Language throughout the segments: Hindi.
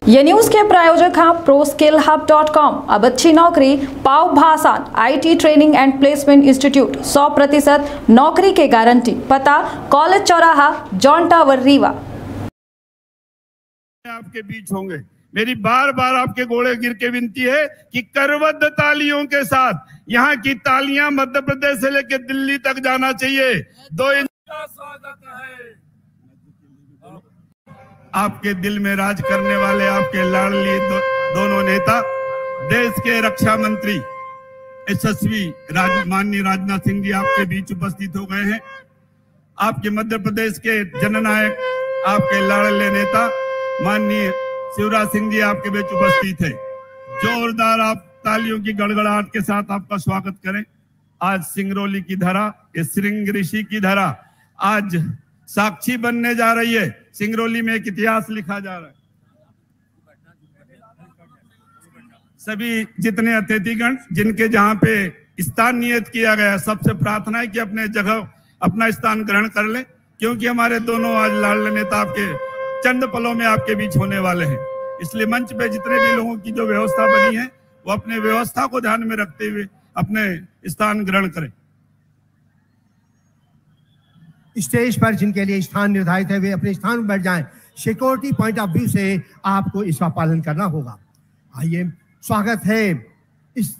ये न्यूज के प्रायोजक हैं ProSkillHub.com। अब अच्छी नौकरी पाओ भाषण IT training and placement institute 100% नौकरी के गारंटी। पता कॉलेज चौराहा जॉन टावर रीवा। आपके बीच होंगे। मेरी बार बार आपके गोड़े गिर के विनती है कि करवद्ध तालियों के साथ यहाँ की तालियां मध्य प्रदेश से लेकर दिल्ली तक जाना चाहिए। दो इनका स्वागत है। आपके दिल में राज करने वाले आपके लाडली दोनों नेता, देश के रक्षा मंत्री यशस्वी माननीय राजनाथ सिंह जी आपके बीच उपस्थित हो गए हैं। आपके मध्य प्रदेश के जननायक, आपके लाडले नेता माननीय शिवराज सिंह जी आपके बीच उपस्थित है। जोरदार आप तालियों की गड़गड़ाहट के साथ आपका स्वागत करें। आज सिंगरौली की धरा, ये श्रृंग ऋषि की धरा आज साक्षी बनने जा रही है। सिंगरौली में एक इतिहास लिखा जा रहा है। सभी जितने अतिथिगण जिनके जहां पे स्थान नियत किया गया, सबसे प्रार्थना है कि अपने जगह अपना स्थान ग्रहण कर ले, क्योंकि हमारे दोनों आज लाडले नेता आपके चंद पलों में आपके बीच होने वाले हैं। इसलिए मंच पे जितने भी लोगों की जो व्यवस्था बनी है वो अपने व्यवस्था को ध्यान में रखते हुए अपने स्थान ग्रहण करें। स्टेज पर जिनके लिए स्थान निर्धारित है वे अपने स्थान पर बैठ जाएं। सिक्योरिटी पॉइंट ऑफ व्यू से आपको इसका पालन करना होगा। आइए, स्वागत है। इस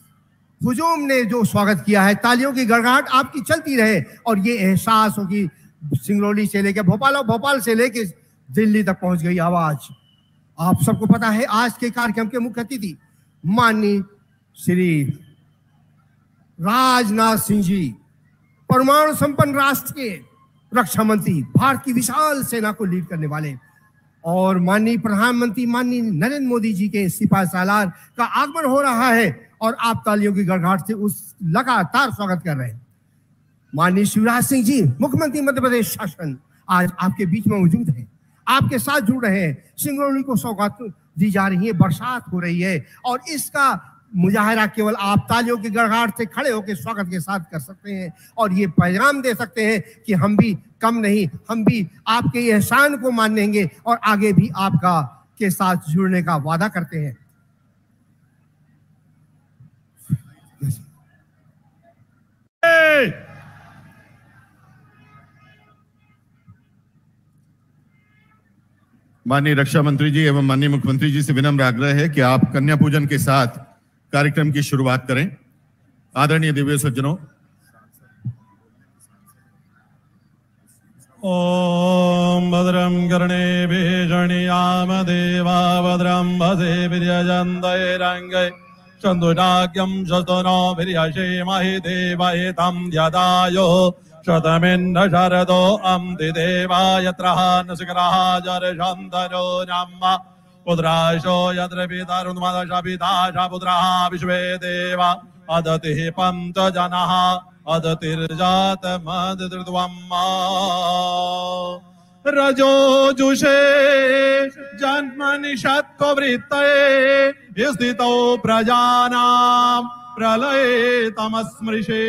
हुजूम ने जो स्वागत किया है, तालियों की गड़गड़ाहट आपकी चलती रहे और ये एहसास हो कि सिंगरौली से लेकर भोपाल और भोपाल से लेकर दिल्ली तक पहुंच गई आवाज। आप सबको पता है आज के कार्यक्रम के मुख्य अतिथि माननीय श्री राजनाथ सिंह जी, परमाणु संपन्न राष्ट्र के रक्षा मंत्री, भारत की विशाल सेना को लीड करने वाले, और माननीय प्रधानमंत्री माननीय नरेंद्र मोदी जी के सिपह सालार का आगमन हो रहा है और आप तालियों की गड़गड़ाहट से उस लगातार स्वागत कर रहे हैं। माननीय शिवराज सिंह जी, मुख्यमंत्री मध्य प्रदेश शासन, आज आपके बीच में मौजूद हैं, आपके साथ जुड़ रहे हैं। सिंगरौली को सौगात दी जा रही है, बरसात हो रही है और इसका मुजाहरा केवल आप तालियों की गड़गड़ाहट से खड़े होकर स्वागत के साथ कर सकते हैं और ये पैगाम दे सकते हैं कि हम भी कम नहीं, हम भी आपके एहसान को मानेंगे और आगे भी आपका के साथ जुड़ने का वादा करते हैं। माननीय रक्षा मंत्री जी एवं माननीय मुख्यमंत्री जी से विनम्र आग्रह है कि आप कन्या पूजन के साथ कार्यक्रम की शुरुआत करें। आदरणीय दिव्य सज्जनों, ओम भद्रं कर्णेभिः शृणुयाम देवा भद्रं वसेभिर्यजन्तैरङ्गैः चन्दुनाग्यं शतनो वीर्यसेमहि देवहितं यदायो शतमिन्द्र शरदो अन्ति देवा यत्र नसिकरः जरशन्तनो नमः पुत्राशो यत्र पितरुन्मदशपिताश पुत्रः विश्वे देवा अदतिः पञ्चजनः अदतिर्जातमदृत्वम् रजोजुषे जन्मनि षत्ववृत्तये स्थितौ प्रजानां प्रलये तमस्मृशे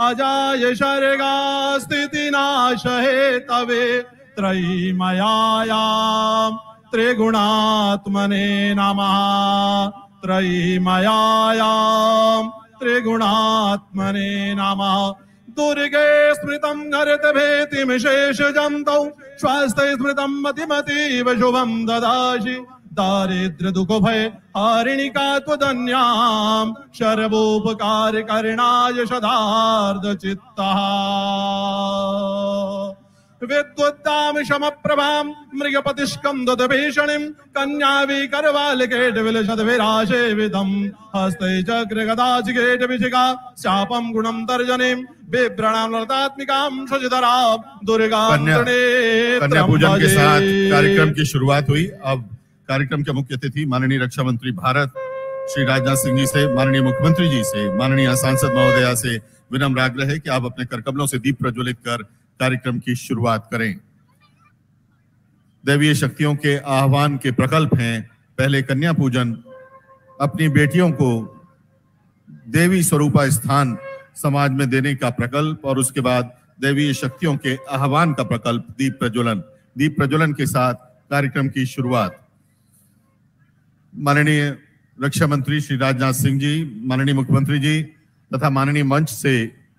अजाय सर्गास्थितिनाशहे तवे त्रयीमयायाम् त्रिगुणात्मने नमः। त्रयीमयायाम् त्रिगुणात्मने नमः। दुर्गे स्मृतं हरत भेतिमिशेष जन्तौ स्वास्थ्य स्मृतं मतिमतीव शुभं ददासि। दारिद्र्य दुख भय हारिणिका त्वदन्यां सर्वोपकार करणाय सदार्ध चित्तः। विद्वद्दाम समप्रभां मृगपतिस्कन्दद्भीषणीं कन्यावी करवालकेटविलसद्विरासेवितं हस्ते चक्र गदाचिकेटविशिखा शापं गुणं तर्जनीं बिभ्रणां ललितात्मिकां शशिधरां दुर्गां कन्या पूजन के साथ कार्यक्रम की शुरुआत हुई। अब कार्यक्रम के मुख्य अतिथि माननीय रक्षा मंत्री भारत श्री राजनाथ सिंह जी से, माननीय मुख्यमंत्री जी से, माननीय सांसद महोदया से विनम्र आग्रह है कि आप अपने करकमलों से दीप प्रज्वलित कर कार्यक्रम की शुरुआत करें। दैवीय शक्तियों के आह्वान के प्रकल्प हैं। पहले कन्या पूजन, अपनी बेटियों को देवी स्वरूपा स्थान समाज में देने का प्रकल्प, और उसके बाद दैवीय शक्तियों के आह्वान का प्रकल्प दीप प्रज्वलन। दीप प्रज्वलन के साथ कार्यक्रम की शुरुआत। माननीय रक्षा मंत्री श्री राजनाथ सिंह जी, माननीय मुख्यमंत्री जी तथा माननीय मंच से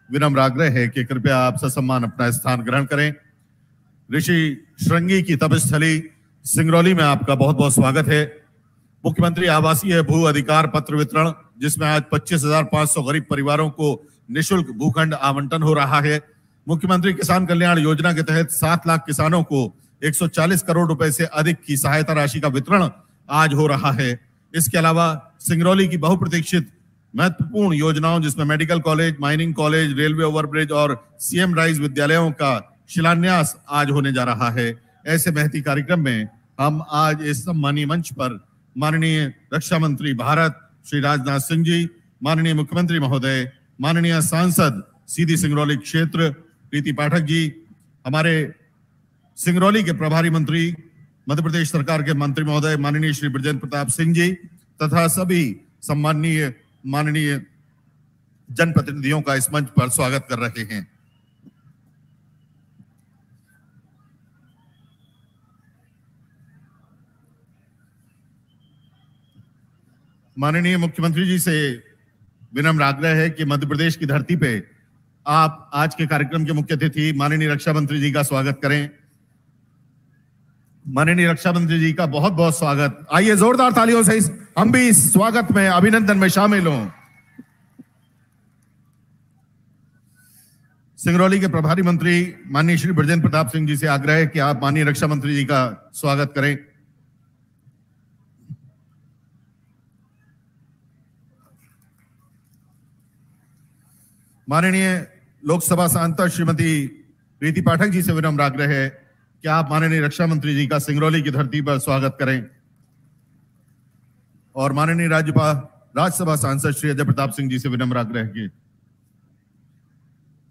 विनम्र आग्रह है कि कृपया आप ससम्मान अपना स्थान ग्रहण करें। ऋषि श्रृंगी की तपस्थली सिंगरौली में आपका बहुत बहुत स्वागत है। मुख्यमंत्री आवासीय भू अधिकार पत्र वितरण, जिसमें आज 25,500 गरीब परिवारों को निःशुल्क भूखंड आवंटन हो रहा है। मुख्यमंत्री किसान कल्याण योजना के तहत 7 लाख किसानों को 140 करोड़ रुपए से अधिक की सहायता राशि का वितरण आज हो रहा है। इसके अलावा सिंगरौली की बहुप्रतीक्षित महत्वपूर्ण योजनाओं, जिसमें medical college, mining college, railway overbridge और सीएम राइज विद्यालयों का शिलान्यास आज होने जा रहा है। ऐसे महती कार्यक्रम में हम आज इस सम्मानीय मंच पर माननीय रक्षा मंत्री भारत श्री राजनाथ सिंह जी, माननीय मुख्यमंत्री महोदय, माननीय सांसद सीधी सिंगरौली क्षेत्र प्रीति पाठक जी, हमारे सिंगरौली के प्रभारी मंत्री, मध्य प्रदेश सरकार के मंत्री महोदय माननीय श्री बृजेंद्र प्रताप सिंह जी तथा सभी सम्माननीय माननीय जनप्रतिनिधियों का इस मंच पर स्वागत कर रहे हैं। माननीय मुख्यमंत्री जी से विनम्र आग्रह है कि मध्य प्रदेश की धरती पे आप आज के कार्यक्रम के मुख्य अतिथि माननीय रक्षा मंत्री जी का स्वागत करें। माननीय रक्षा मंत्री जी का बहुत बहुत स्वागत। आइए जोरदार तालियों से हम भी इस स्वागत में, अभिनंदन में शामिल हों। सिंगरौली के प्रभारी मंत्री माननीय श्री बृजेंद्र प्रताप सिंह जी से आग्रह है कि आप माननीय रक्षा मंत्री जी का स्वागत करें। माननीय लोकसभा सांसद श्रीमती प्रीति पाठक जी से विनम्र आग्रह है कि आप माननीय रक्षा मंत्री जी का सिंगरौली की धरती पर स्वागत करें। और माननीय राज्यसभा सांसद श्री अजय प्रताप सिंह जी से विनम्र आग्रह है।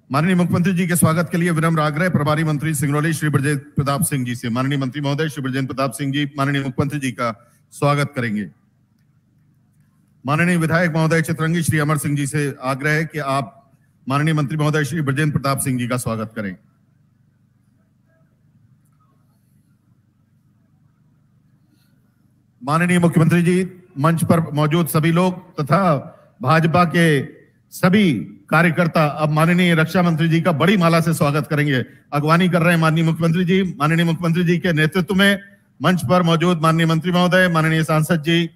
माननीय मुख्यमंत्री जी के स्वागत के लिए विनम्र आग्रह प्रभारी मंत्री सिंगरौली श्री बृजेंद्र प्रताप सिंह जी से। माननीय मंत्री महोदय श्री बृजेंद्र प्रताप सिंह जी माननीय मुख्यमंत्री जी का स्वागत करेंगे। माननीय विधायक महोदय चितरंगी श्री अमर सिंह जी से आग्रह है कि आप माननीय मंत्री महोदय श्री बृजेंद्र प्रताप सिंह जी का स्वागत करें। माननीय मुख्यमंत्री जी, मंच पर मौजूद सभी लोग तथा भाजपा के सभी कार्यकर्ता अब माननीय रक्षा मंत्री जी का बड़ी माला से स्वागत करेंगे। अगवानी कर रहे हैं माननीय मुख्यमंत्री जी। माननीय मुख्यमंत्री जी के नेतृत्व में मंच पर मौजूद माननीय मंत्री महोदय, माननीय सांसद जी,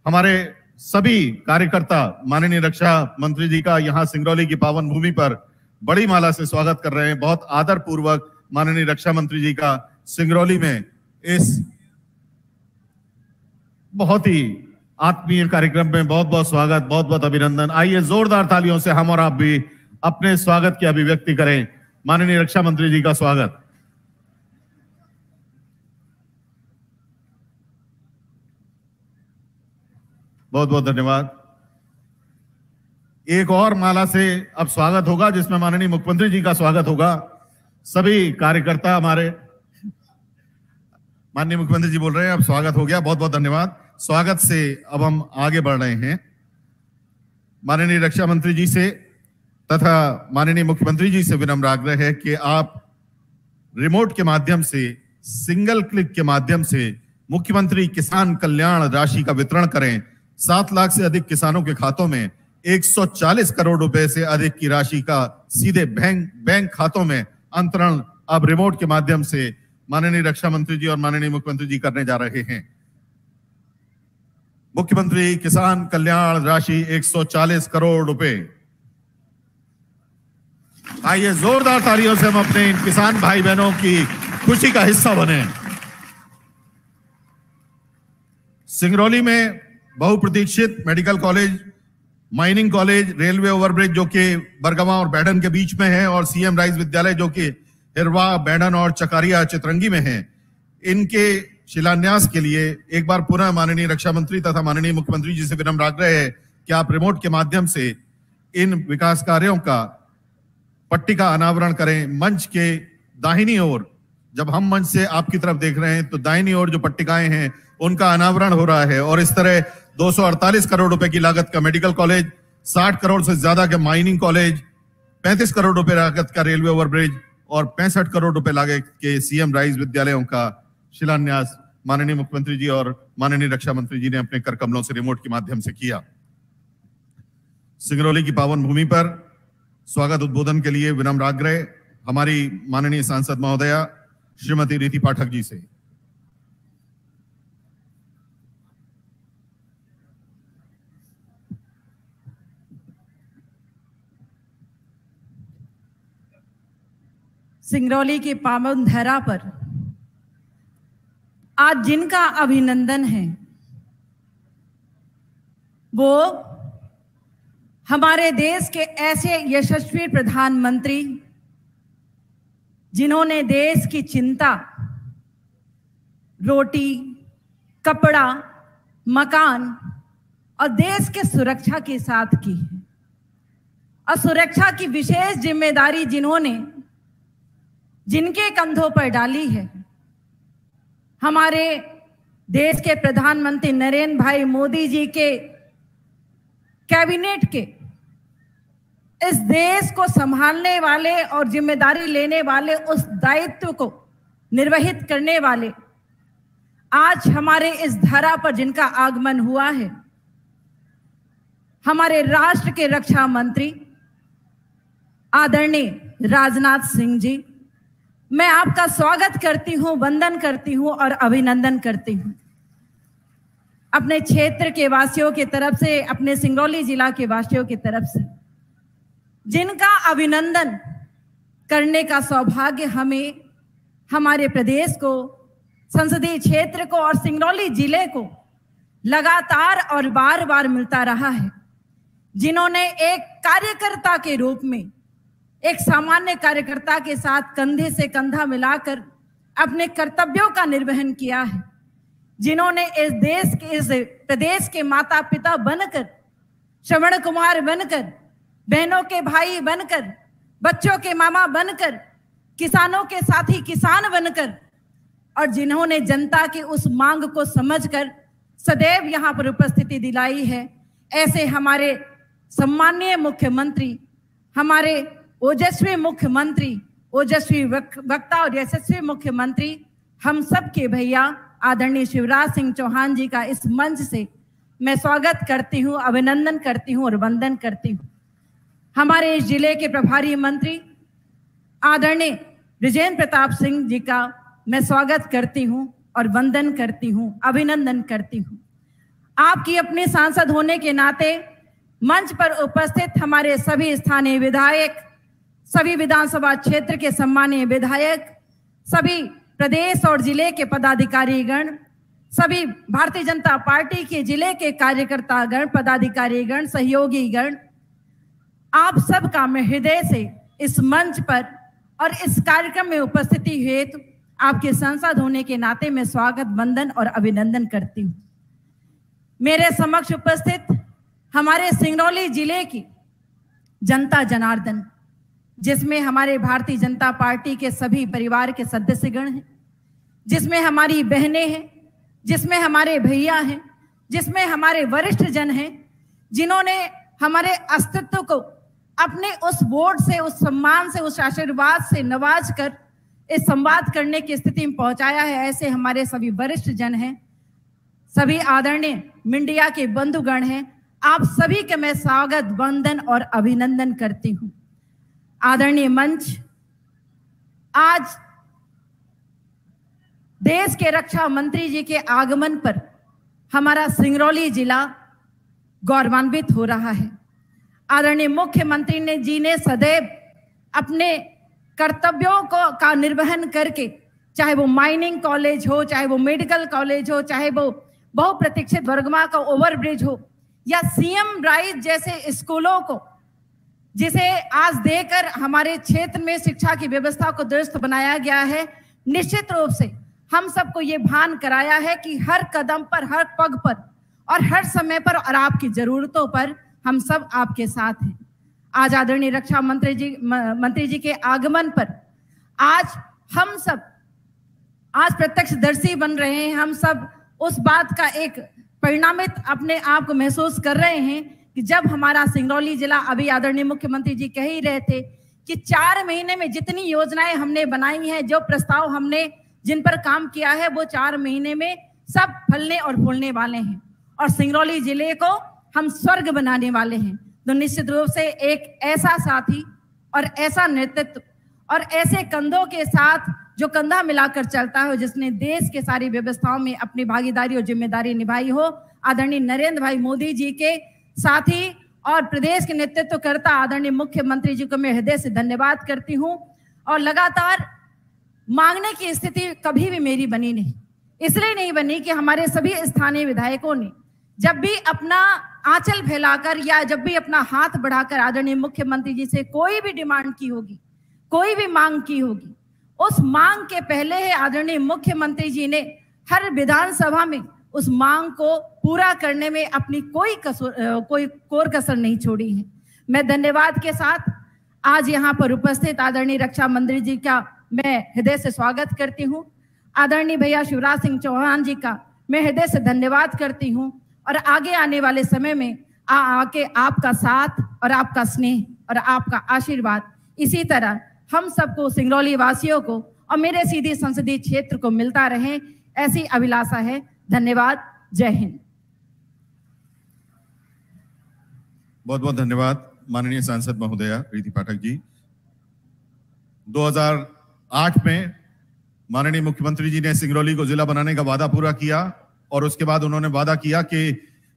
हमारे सभी कार्यकर्ता माननीय रक्षा मंत्री जी का यहाँ सिंगरौली की पावन भूमि पर बड़ी माला से स्वागत कर रहे हैं। बहुत आदर पूर्वक माननीय रक्षा मंत्री जी का सिंगरौली में इस बहुत ही आत्मीय कार्यक्रम में बहुत बहुत स्वागत, बहुत बहुत अभिनंदन। आइए जोरदार तालियों से हम और आप भी अपने स्वागत की अभिव्यक्ति करें। माननीय रक्षा मंत्री जी का स्वागत। बहुत बहुत धन्यवाद। एक और माला से अब स्वागत होगा, जिसमें माननीय मुख्यमंत्री जी का स्वागत होगा। सभी कार्यकर्ता हमारे, माननीय मुख्यमंत्री जी बोल रहे हैं, अब स्वागत हो गया। बहुत बहुत धन्यवाद। स्वागत से अब हम आगे बढ़ रहे हैं। माननीय रक्षा मंत्री जी से तथा माननीय मुख्यमंत्री जी से विनम्र आग्रह है कि आप रिमोट के माध्यम से, सिंगल क्लिक के माध्यम से मुख्यमंत्री किसान कल्याण राशि का वितरण करें। 7 लाख से अधिक किसानों के खातों में 140 करोड़ रुपए से अधिक की राशि का सीधे बैंक खातों में अंतरण अब रिमोट के माध्यम से माननीय रक्षा मंत्री जी और माननीय मुख्यमंत्री जी करने जा रहे हैं। मुख्यमंत्री किसान कल्याण राशि 140 करोड़ रुपए। आइए जोरदार तालियों से हम अपने इन किसान भाई बहनों की खुशी का हिस्सा बने। सिंगरौली में बहुप्रतीक्षित medical college, mining college, railway overbridge जो कि बरगवा और बैडन के बीच में है, और सीएम राइज विद्यालय जो कि हिरवा, बैडन और चकारिया चितरंगी में है, इनके शिलान्यास के लिए एक बार पुनः माननीय रक्षा मंत्री तथा माननीय मुख्यमंत्री जी से विनम्र आग्रह है कि आप रिमोट के माध्यम से इन विकास कार्यों का पट्टिका अनावरण करें। मंच के दाहिनी ओर, जब हम मंच से आपकी तरफ देख रहे हैं तो दाहिनी ओर जो पट्टिकाएं हैं उनका अनावरण हो रहा है। और इस तरह 248 करोड़ रुपए की लागत का मेडिकल कॉलेज, 60 करोड़ से ज्यादा के माइनिंग कॉलेज, 35 करोड़ रुपए लागत का रेलवे ओवरब्रिज और 65 करोड़ रुपए लागत के सीएम राइज विद्यालयों का शिलान्यास माननीय मुख्यमंत्री जी और माननीय रक्षा मंत्री जी ने अपने कर कमलों से रिमोट के माध्यम से किया। सिंगरौली की पावन भूमि पर स्वागत उद्बोधन के लिए विनम्र आग्रह हमारी माननीय सांसद महोदया श्रीमती रीति पाठक जी से। सिंगरौली की पावन धरा पर आज जिनका अभिनंदन है वो हमारे देश के ऐसे यशस्वी प्रधानमंत्री जिन्होंने देश की चिंता रोटी, कपड़ा, मकान और देश के सुरक्षा के साथ की है और सुरक्षा की विशेष जिम्मेदारी जिनके कंधों पर डाली है हमारे देश के प्रधानमंत्री नरेंद्र भाई मोदी जी के कैबिनेट के इस देश को संभालने वाले और जिम्मेदारी लेने वाले, उस दायित्व को निर्वहित करने वाले आज हमारे इस धरा पर जिनका आगमन हुआ है, हमारे राष्ट्र के रक्षा मंत्री आदरणीय राजनाथ सिंह जी, मैं आपका स्वागत करती हूं, वंदन करती हूं और अभिनंदन करती हूं। अपने क्षेत्र के वासियों की तरफ से, अपने सिंगरौली जिला के वासियों की तरफ से जिनका अभिनंदन करने का सौभाग्य हमें, हमारे प्रदेश को, संसदीय क्षेत्र को और सिंगरौली जिले को लगातार और बार बार मिलता रहा है, जिन्होंने एक कार्यकर्ता के रूप में, एक सामान्य कार्यकर्ता के साथ कंधे से कंधा मिलाकर अपने कर्तव्यों का निर्वहन किया है, जिन्होंने इस देश के, इस प्रदेश के माता पिता बनकर, श्रवण कुमार बनकर, बहनों के भाई बनकर, बच्चों के मामा बनकर, किसानों के साथी किसान बनकर और जिन्होंने जनता की उस मांग को समझकर सदैव यहाँ पर उपस्थिति दिलाई है, ऐसे हमारे सम्माननीय मुख्यमंत्री, हमारे ओजस्वी मुख्यमंत्री, ओजस्वी वक्ता और यशस्वी मुख्यमंत्री, हम सब के भैया आदरणीय शिवराज सिंह चौहान जी का इस मंच से मैं स्वागत करती हूँ, अभिनंदन करती हूँ और वंदन करती हूँ। हमारे इस जिले के प्रभारी मंत्री आदरणीय बृजेंद्र प्रताप सिंह जी का मैं स्वागत करती हूँ और वंदन करती हूँ, अभिनंदन करती हूँ। आपकी अपने सांसद होने के नाते मंच पर उपस्थित हमारे सभी स्थानीय विधायक, सभी विधानसभा क्षेत्र के सम्मानीय विधायक, सभी प्रदेश और जिले के पदाधिकारीगण, सभी भारतीय जनता पार्टी के जिले के कार्यकर्तागण, पदाधिकारीगण, सहयोगीगण, आप सबका मैं हृदय से इस मंच पर और इस कार्यक्रम में उपस्थिति हेतु आपके सांसद होने के नाते मैं स्वागत, वंदन और अभिनंदन करती हूँ। मेरे समक्ष उपस्थित हमारे सिंगरौली जिले की जनता जनार्दन, जिसमें हमारे भारतीय जनता पार्टी के सभी परिवार के सदस्यगण हैं, जिसमें हमारी बहनें हैं, जिसमें हमारे भैया हैं, जिसमें हमारे वरिष्ठ जन हैं, जिन्होंने हमारे अस्तित्व को अपने उस वोट से, उस सम्मान से, उस आशीर्वाद से नवाज कर इस संवाद करने की स्थिति में पहुंचाया है, ऐसे हमारे सभी वरिष्ठ जन हैं, सभी आदरणीय मीडिया के बंधुगण हैं, आप सभी के मैं स्वागत, वंदन और अभिनंदन करती हूं। आदरणीय मंच, आज देश के रक्षा मंत्री जी के आगमन पर हमारा सिंगरौली जिला गौरवान्वित हो रहा है। आदरणीय मुख्यमंत्री जी ने सदैव अपने कर्तव्यों का निर्वहन करके, चाहे वो माइनिंग कॉलेज हो, चाहे वो मेडिकल कॉलेज हो, चाहे वो बहुप्रतीक्षित वर्गमा का ओवरब्रिज हो या सीएम राइज जैसे स्कूलों को, जिसे आज देकर हमारे क्षेत्र में शिक्षा की व्यवस्था को दुरुस्त बनाया गया है, निश्चित रूप से हम सबको ये भान कराया है कि हर कदम पर, हर पग पर और हर समय पर और आपकी जरूरतों पर हम सब आपके साथ हैं। आज आदरणीय रक्षा मंत्री जी के आगमन पर आज हम सब आज प्रत्यक्षदर्शी बन रहे हैं। हम सब उस बात का एक परिणामित अपने आप को महसूस कर रहे हैं कि जब हमारा सिंगरौली जिला, अभी आदरणीय मुख्यमंत्री जी कह ही रहे थे कि 4 महीने में जितनी योजनाएं हमने बनाई हैं, जो प्रस्ताव हमने जिन पर काम किया है वो 4 महीने में सब फलने और फूलने वाले हैं और सिंगरौली जिले को हम स्वर्ग बनाने वाले हैं। तो निश्चित रूप से एक ऐसा साथी और ऐसा नेतृत्व और ऐसे कंधों के साथ जो कंधा मिलाकर चलता है, जिसने देश के सारी व्यवस्थाओं में अपनी भागीदारी और जिम्मेदारी निभाई हो, आदरणीय नरेंद्र भाई मोदी जी के साथी और प्रदेश के नेतृत्व करता आदरणीय मुख्यमंत्री जी को मैं हृदय से धन्यवाद करती हूं। और लगातार मांगने की स्थिति कभी भी मेरी बनी नहीं, इसलिए नहीं बनी कि हमारे सभी स्थानीय विधायकों ने जब भी अपना आंचल फैलाकर या जब भी अपना हाथ बढ़ाकर आदरणीय मुख्यमंत्री जी से कोई भी डिमांड की होगी, कोई भी मांग की होगी, उस मांग के पहले ही आदरणीय मुख्यमंत्री जी ने हर विधानसभा में उस मांग को पूरा करने में अपनी कोई कोर कसर नहीं छोड़ी है। मैं धन्यवाद के साथ आज यहाँ पर उपस्थित आदरणीय रक्षा मंत्री जी का मैं हृदय से स्वागत करती हूँ। आदरणीय भैया शिवराज सिंह चौहान जी का मैं हृदय से धन्यवाद करती हूँ और आगे आने वाले समय में आके आपका साथ और आपका स्नेह और आपका आशीर्वाद इसी तरह हम सबको सिंगरौली वासियों को और मेरे सीधी संसदीय क्षेत्र को मिलता रहे, ऐसी अभिलाषा है। धन्यवाद। जय हिंद। बहुत बहुत धन्यवाद माननीय सांसद महोदया प्रीति पाठक जी। 2008 में माननीय मुख्यमंत्री जी ने सिंगरौली को जिला बनाने का वादा पूरा किया और उसके बाद उन्होंने वादा किया कि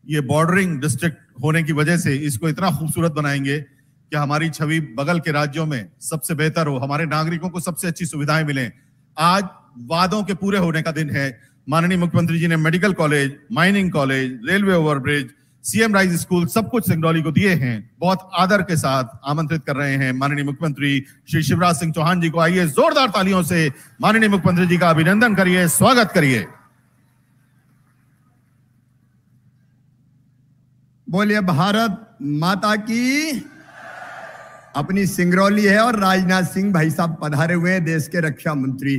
ये बॉर्डरिंग डिस्ट्रिक्ट होने की वजह से इसको इतना खूबसूरत बनाएंगे कि हमारी छवि बगल के राज्यों में सबसे बेहतर हो, हमारे नागरिकों को सबसे अच्छी सुविधाएं मिलें। आज वादों के पूरे होने का दिन है। माननीय मुख्यमंत्री जी ने medical college, mining college, railway overbridge, CM rise school सब कुछ सिंगरौली को दिए हैं। बहुत आदर के साथ आमंत्रित कर रहे हैं माननीय मुख्यमंत्री श्री शिवराज सिंह चौहान जी को। आइए जोरदार तालियों से माननीय मुख्यमंत्री जी का अभिनंदन करिए, स्वागत करिए। बोलिए भारत माता की। अपनी सिंगरौली है और राजनाथ सिंह भाई साहब पधारे हुए हैं, देश के रक्षा मंत्री।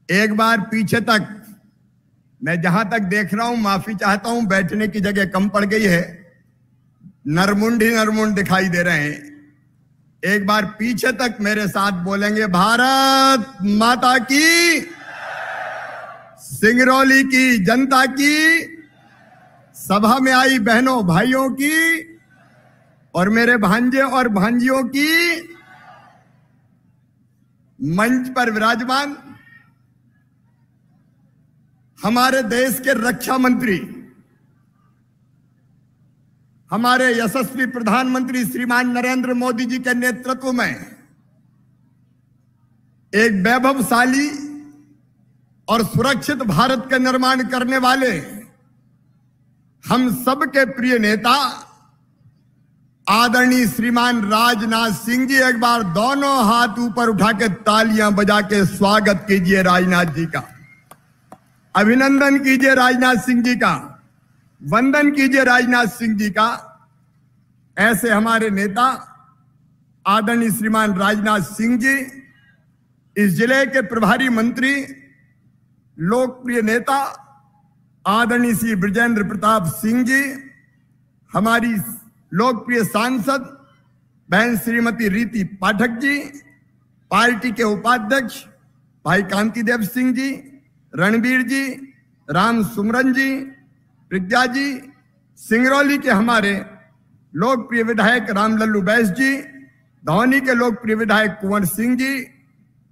एक बार पीछे तक मैं जहां तक देख रहा हूं, माफी चाहता हूं, बैठने की जगह कम पड़ गई है, नरमुंड ही नरमुंड दिखाई दे रहे हैं। एक बार पीछे तक मेरे साथ बोलेंगे, भारत माता की, सिंगरौली की जनता की, सभा में आई बहनों भाइयों की और मेरे भांजे और भांजियों की, मंच पर विराजमान हमारे देश के रक्षा मंत्री, हमारे यशस्वी प्रधानमंत्री श्रीमान नरेंद्र मोदी जी के नेतृत्व में एक वैभवशाली और सुरक्षित भारत का निर्माण करने वाले हम सबके प्रिय नेता आदरणीय श्रीमान राजनाथ सिंह जी, एक बार दोनों हाथ ऊपर उठा के तालियां बजा के स्वागत कीजिए राजनाथ जी का, अभिनंदन कीजिए राजनाथ सिंह जी का, वंदन कीजिए राजनाथ सिंह जी का। ऐसे हमारे नेता आदरणीय श्रीमान राजनाथ सिंह जी, इस जिले के प्रभारी मंत्री, लोकप्रिय नेता आदरणीय श्री ब्रजेंद्र प्रताप सिंह जी, हमारी लोकप्रिय सांसद बहन श्रीमती रीति पाठक जी, पार्टी के उपाध्यक्ष भाई कांति देव सिंह जी, रणबीर जी, राम सुमरन जी, प्रज्ञा जी, सिंगरौली के हमारे लोकप्रिय विधायक रामलल्लू बैस जी, धौनी के लोकप्रिय विधायक कुंवर सिंह जी,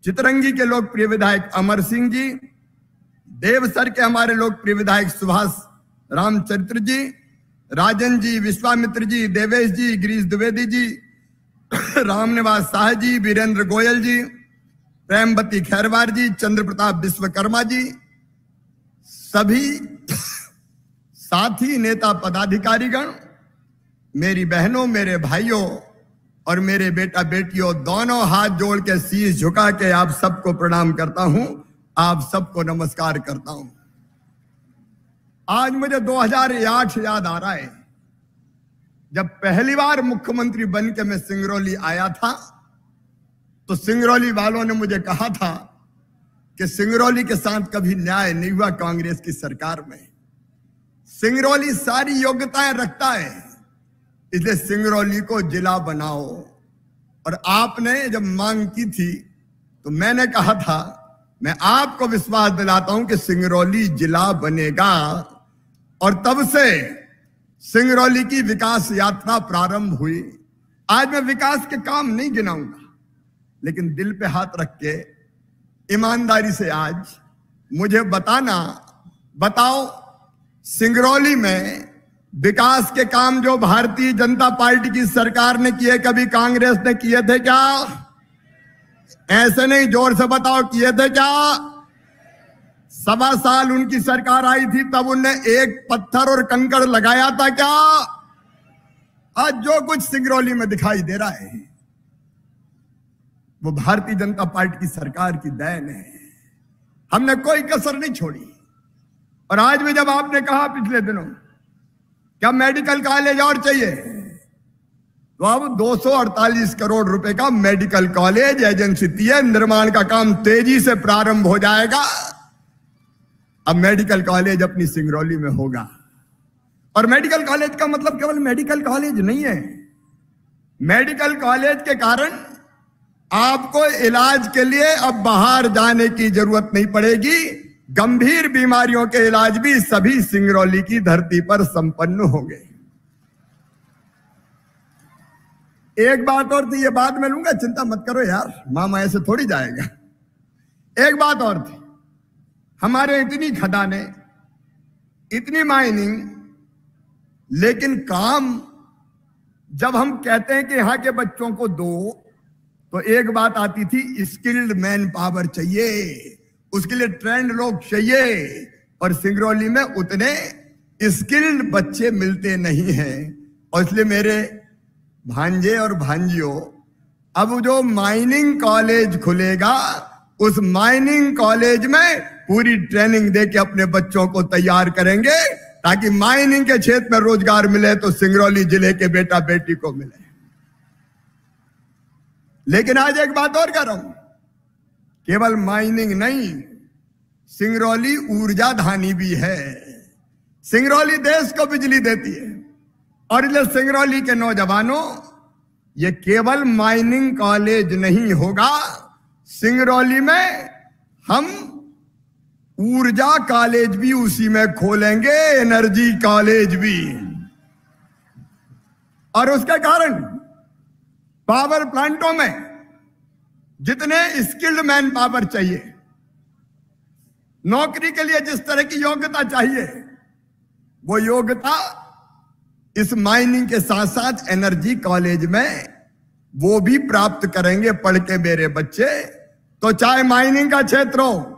चितरंगी के लोकप्रिय विधायक अमर सिंह जी, देवसर के हमारे लोकप्रिय विधायक सुभाष रामचरित्र जी, राजन जी, विश्वामित्र जी, देवेश जी, गिरीश द्विवेदी जी, रामनिवास शाह जी, वीरेंद्र गोयल जी, प्रेमवती खैरवार जी, चंद्र प्रताप विश्वकर्मा जी, सभी साथी नेता पदाधिकारीगण, मेरी बहनों, मेरे भाइयों और मेरे बेटा बेटियों, दोनों हाथ जोड़ के शीश झुका के आप सबको प्रणाम करता हूं, आप सबको नमस्कार करता हूं। आज मुझे 2008 याद आ रहा है, जब पहली बार मुख्यमंत्री बन के मैं सिंगरौली आया था, तो सिंगरौली वालों ने मुझे कहा था कि सिंगरौली के साथ कभी न्याय नहीं हुआ कांग्रेस की सरकार में। सिंगरौली सारी योग्यताएं रखता है, इसलिए सिंगरौली को जिला बनाओ। और आपने जब मांग की थी तो मैंने कहा था मैं आपको विश्वास दिलाता हूं कि सिंगरौली जिला बनेगा। और तब से सिंगरौली की विकास यात्रा प्रारंभ हुई। आज मैं विकास के काम नहीं गिनाऊंगा, लेकिन दिल पे हाथ रख के ईमानदारी से आज मुझे बताओ सिंगरौली में विकास के काम जो भारतीय जनता पार्टी की सरकार ने किए, कभी कांग्रेस ने किए थे क्या? ऐसे नहीं, जोर से बताओ, किए थे क्या? 1.25 साल उनकी सरकार आई थी, तब उनने एक पत्थर और कंकड़ लगाया था क्या? आज जो कुछ सिंगरौली में दिखाई दे रहा है वो भारतीय जनता पार्टी की सरकार की देन है। हमने कोई कसर नहीं छोड़ी। और आज भी जब आपने कहा पिछले दिनों क्या मेडिकल कॉलेज और चाहिए, तो अब 248 करोड़ रुपए का मेडिकल कॉलेज एजेंसी है, निर्माण का काम तेजी से प्रारंभ हो जाएगा। अब मेडिकल कॉलेज अपनी सिंगरौली में होगा। और मेडिकल कॉलेज का मतलब केवल मेडिकल कॉलेज नहीं है। मेडिकल कॉलेज के कारण आपको इलाज के लिए अब बाहर जाने की जरूरत नहीं पड़ेगी। गंभीर बीमारियों के इलाज भी सभी सिंगरौली की धरती पर संपन्न होंगे। एक बात और थी, ये बाद में लूंगा, चिंता मत करो यार, मामा ऐसे थोड़ी जाएगा। एक बात और थी, हमारे इतनी खदानें, इतनी माइनिंग, लेकिन काम जब हम कहते हैं कि यहां के बच्चों को दो, तो एक बात आती थी, स्किल्ड मैन पावर चाहिए, उसके लिए ट्रेंड लोग चाहिए। और सिंगरौली में उतने स्किल्ड बच्चे मिलते नहीं हैं। और इसलिए मेरे भांजे और भांजियों, अब जो माइनिंग कॉलेज खुलेगा, उस माइनिंग कॉलेज में पूरी ट्रेनिंग देके अपने बच्चों को तैयार करेंगे, ताकि माइनिंग के क्षेत्र में रोजगार मिले तो सिंगरौली जिले के बेटा बेटी को मिले। लेकिन आज एक बात और कर रहा हूं, केवल माइनिंग नहीं, सिंगरौली ऊर्जा धानी भी है। सिंगरौली देश को बिजली देती है। और इसलिए सिंगरौली के नौजवानों, ये केवल माइनिंग कॉलेज नहीं होगा, सिंगरौली में हम ऊर्जा कॉलेज भी उसी में खोलेंगे, एनर्जी कॉलेज भी। और उसके कारण पावर प्लांटों में जितने स्किल्ड मैन पावर चाहिए, नौकरी के लिए जिस तरह की योग्यता चाहिए, वो योग्यता इस माइनिंग के साथ साथ एनर्जी कॉलेज में वो भी प्राप्त करेंगे पढ़ के मेरे बच्चे। तो चाहे माइनिंग का क्षेत्र हो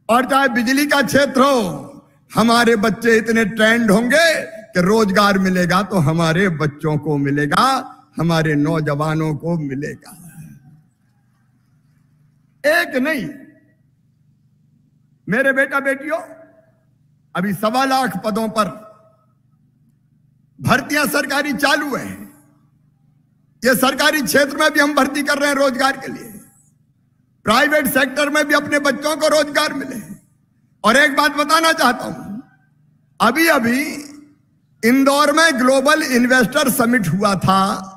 और चाहे बिजली का क्षेत्र हो, हमारे बच्चे इतने ट्रेंड होंगे कि रोजगार मिलेगा तो हमारे बच्चों को मिलेगा, हमारे नौजवानों को मिलेगा। एक नहीं, मेरे बेटा बेटियों, अभी 1.25 लाख पदों पर भर्तियां सरकारी चालू है। ये सरकारी क्षेत्र में भी हम भर्ती कर रहे हैं रोजगार के लिए, प्राइवेट सेक्टर में भी अपने बच्चों को रोजगार मिले। और एक बात बताना चाहता हूं, अभी अभी इंदौर में ग्लोबल इन्वेस्टर समिट हुआ था।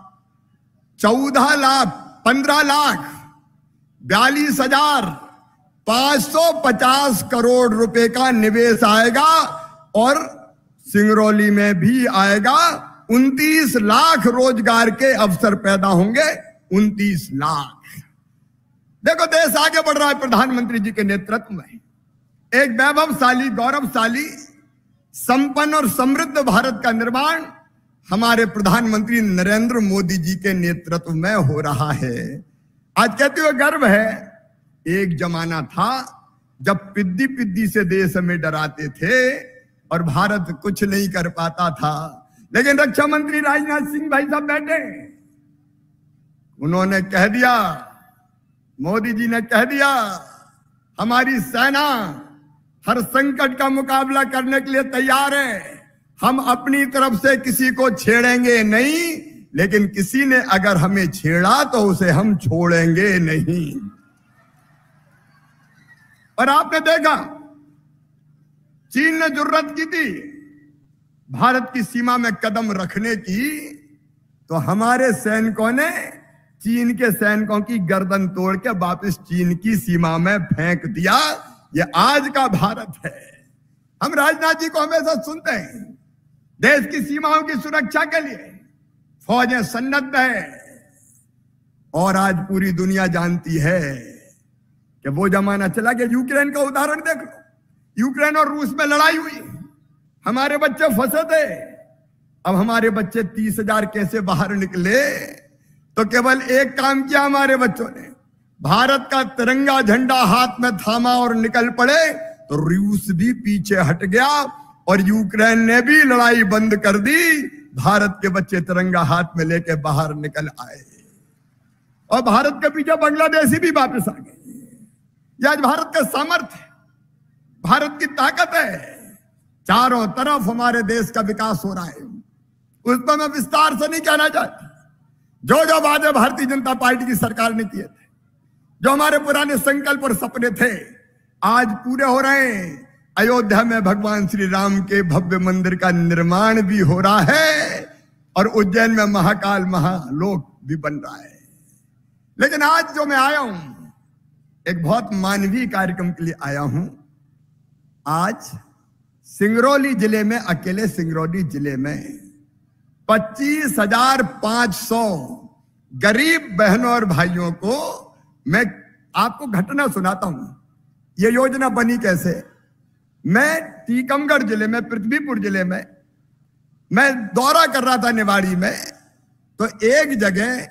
14,42,550 करोड़ रुपए का निवेश आएगा और सिंगरौली में भी आएगा। 29 लाख रोजगार के अवसर पैदा होंगे। 29 लाख। देखो, देश आगे बढ़ रहा है प्रधानमंत्री जी के नेतृत्व में। एक वैभवशाली, गौरवशाली, संपन्न और समृद्ध भारत का निर्माण हमारे प्रधानमंत्री नरेंद्र मोदी जी के नेतृत्व में हो रहा है। आज कहते हुए गर्व है, एक जमाना था जब पिद्दी पिद्दी से देश में डराते थे और भारत कुछ नहीं कर पाता था। लेकिन रक्षा मंत्री राजनाथ सिंह भाई साहब बैठे, उन्होंने कह दिया, मोदी जी ने कह दिया, हमारी सेना हर संकट का मुकाबला करने के लिए तैयार है। हम अपनी तरफ से किसी को छेड़ेंगे नहीं, लेकिन किसी ने अगर हमें छेड़ा तो उसे हम छोड़ेंगे नहीं। और आपने देखा, चीन ने जुर्रत की थी भारत की सीमा में कदम रखने की, तो हमारे सैनिकों ने चीन के सैनिकों की गर्दन तोड़ के वापस चीन की सीमा में फेंक दिया। ये आज का भारत है। हम राजनाथ जी को हमेशा सुनते हैं, देश की सीमाओं की सुरक्षा के लिए फौजें सन्नद्ध है। और आज पूरी दुनिया जानती है कि वो जमाना चला गया। यूक्रेन का उदाहरण देख लो, यूक्रेन और रूस में लड़ाई हुई, हमारे बच्चे फंसे थे। अब हमारे बच्चे 30,000 कैसे बाहर निकले? तो केवल एक काम किया हमारे बच्चों ने, भारत का तिरंगा झंडा हाथ में थामा और निकल पड़े। तो रूस भी पीछे हट गया और यूक्रेन ने भी लड़ाई बंद कर दी। भारत के बच्चे तिरंगा हाथ में लेके बाहर निकल आए और भारत के पीछे बांग्लादेशी भी वापस आ गए। यह आज भारत का सामर्थ्य है, भारत की ताकत है। चारों तरफ हमारे देश का विकास हो रहा है। उस पर मैं विस्तार से नहीं कहना चाहता। जो जो वादे भारतीय जनता पार्टी की सरकार ने किए थे, जो हमारे पुराने संकल्प और सपने थे, आज पूरे हो रहे हैं। अयोध्या में भगवान श्री राम के भव्य मंदिर का निर्माण भी हो रहा है और उज्जैन में महाकाल महालोक भी बन रहा है। लेकिन आज जो मैं आया हूं, एक बहुत मानवीय कार्यक्रम के लिए आया हूं। आज सिंगरौली जिले में, अकेले सिंगरौली जिले में 25,500 गरीब बहनों और भाइयों को मैं आपको घटना सुनाता हूं। यह योजना बनी कैसे? मैं टीकमगढ़ जिले में, पृथ्वीपुर जिले में मैं दौरा कर रहा था निवाड़ी में, तो एक जगह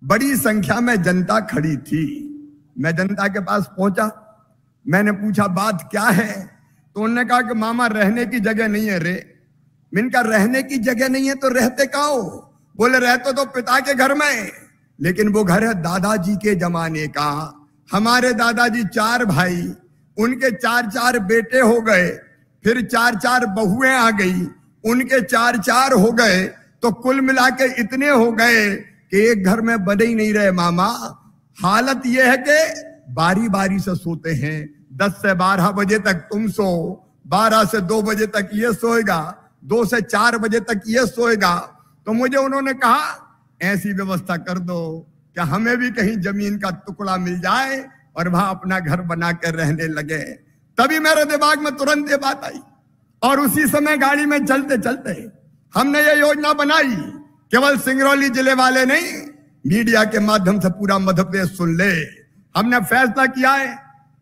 बड़ी संख्या में जनता खड़ी थी। मैं जनता के पास पहुंचा, मैंने पूछा बात क्या है? तो उन्होंने कहा कि मामा रहने की जगह नहीं है रे। मैंने कहा रहने की जगह नहीं है तो रहते कहाँ हो? बोले रहते तो पिता के घर में, लेकिन वो घर है दादाजी के जमाने का। हमारे दादाजी 4 भाई, उनके 4-4 बेटे हो गए, फिर 4-4 बहुएं आ गई, उनके 4-4 हो गए, तो कुल मिला के इतने हो गए कि एक घर में बने ही नहीं रहे मामा। हालत यह है कि बारी बारी से सोते हैं। 10 से 12 बजे तक तुम सो, 12 से 2 बजे तक ये सोएगा, 2 से 4 बजे तक ये सोएगा। तो मुझे उन्होंने कहा ऐसी व्यवस्था कर दो कि हमें भी कहीं जमीन का टुकड़ा मिल जाए और वहां अपना घर बना कर रहने लगे। तभी मेरे दिमाग में तुरंत ये बात आई और उसी समय गाड़ी में चलते चलते हमने ये योजना बनाई। केवल सिंगरौली जिले वाले नहीं, मीडिया के माध्यम से पूरा मध्य प्रदेश सुन ले। हमने फैसला किया है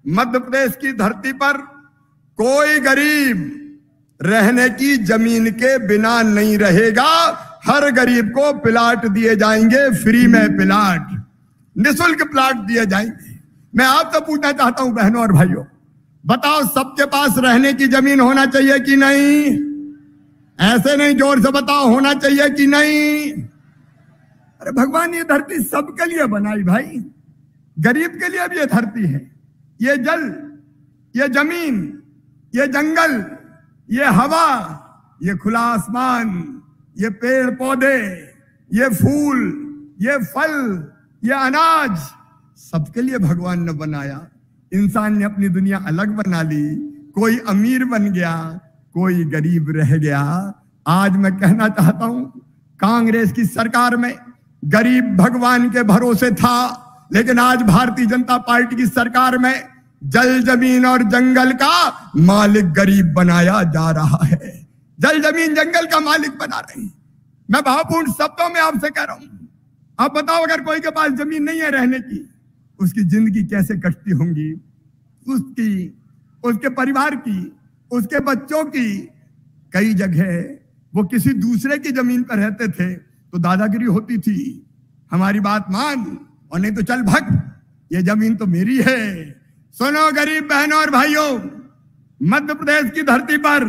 मध्य प्रदेश की धरती पर कोई गरीब रहने की जमीन के बिना नहीं रहेगा। हर गरीब को प्लाट दिए जाएंगे, फ्री में प्लाट, निःशुल्क प्लाट दिए जाएंगे। मैं आपसे पूछना चाहता हूं बहनों और भाइयों, बताओ सबके पास रहने की जमीन होना चाहिए कि नहीं? ऐसे नहीं, जोर से बताओ, होना चाहिए कि नहीं? अरे भगवान ये धरती सबके लिए बनाई भाई, गरीब के लिए भी ये धरती है। ये जल, ये जमीन, ये जंगल, ये हवा, ये खुला आसमान, ये पेड़ पौधे, ये फूल, ये फल, ये अनाज, सबके लिए भगवान ने बनाया। इंसान ने अपनी दुनिया अलग बना ली, कोई अमीर बन गया, कोई गरीब रह गया। आज मैं कहना चाहता हूं, कांग्रेस की सरकार में गरीब भगवान के भरोसे था, लेकिन आज भारतीय जनता पार्टी की सरकार में जल जमीन और जंगल का मालिक गरीब बनाया जा रहा है। जल जमीन जंगल का मालिक बना रहे हैं। मैं भावपूर्ण शब्दों में आपसे कह रहा हूं, आप बताओ अगर कोई के पास जमीन नहीं है रहने की, उसकी जिंदगी कैसे कटती होंगी, उसकी, उसके परिवार की, उसके बच्चों की। कई जगह वो किसी दूसरे की जमीन पर रहते थे तो दादागिरी होती थी, हमारी बात मान और नहीं तो चल भग, ये जमीन तो मेरी है। सुनो गरीब बहनों और भाइयों, मध्य प्रदेश की धरती पर,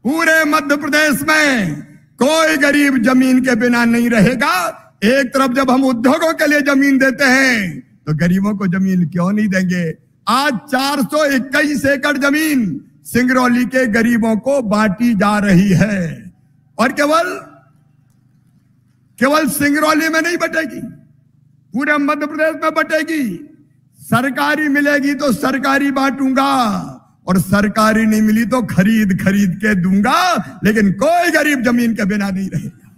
पूरे मध्य प्रदेश में कोई गरीब जमीन के बिना नहीं रहेगा। एक तरफ जब हम उद्योगों के लिए जमीन देते हैं तो गरीबों को जमीन क्यों नहीं देंगे? आज 421 एकड़ जमीन सिंगरौली के गरीबों को बांटी जा रही है और केवल सिंगरौली में नहीं बटेगी, पूरे मध्य प्रदेश में बटेगी। सरकारी मिलेगी तो सरकारी बांटूंगा और सरकारी नहीं मिली तो खरीद के दूंगा, लेकिन कोई गरीब जमीन के बिना नहीं रहेगा।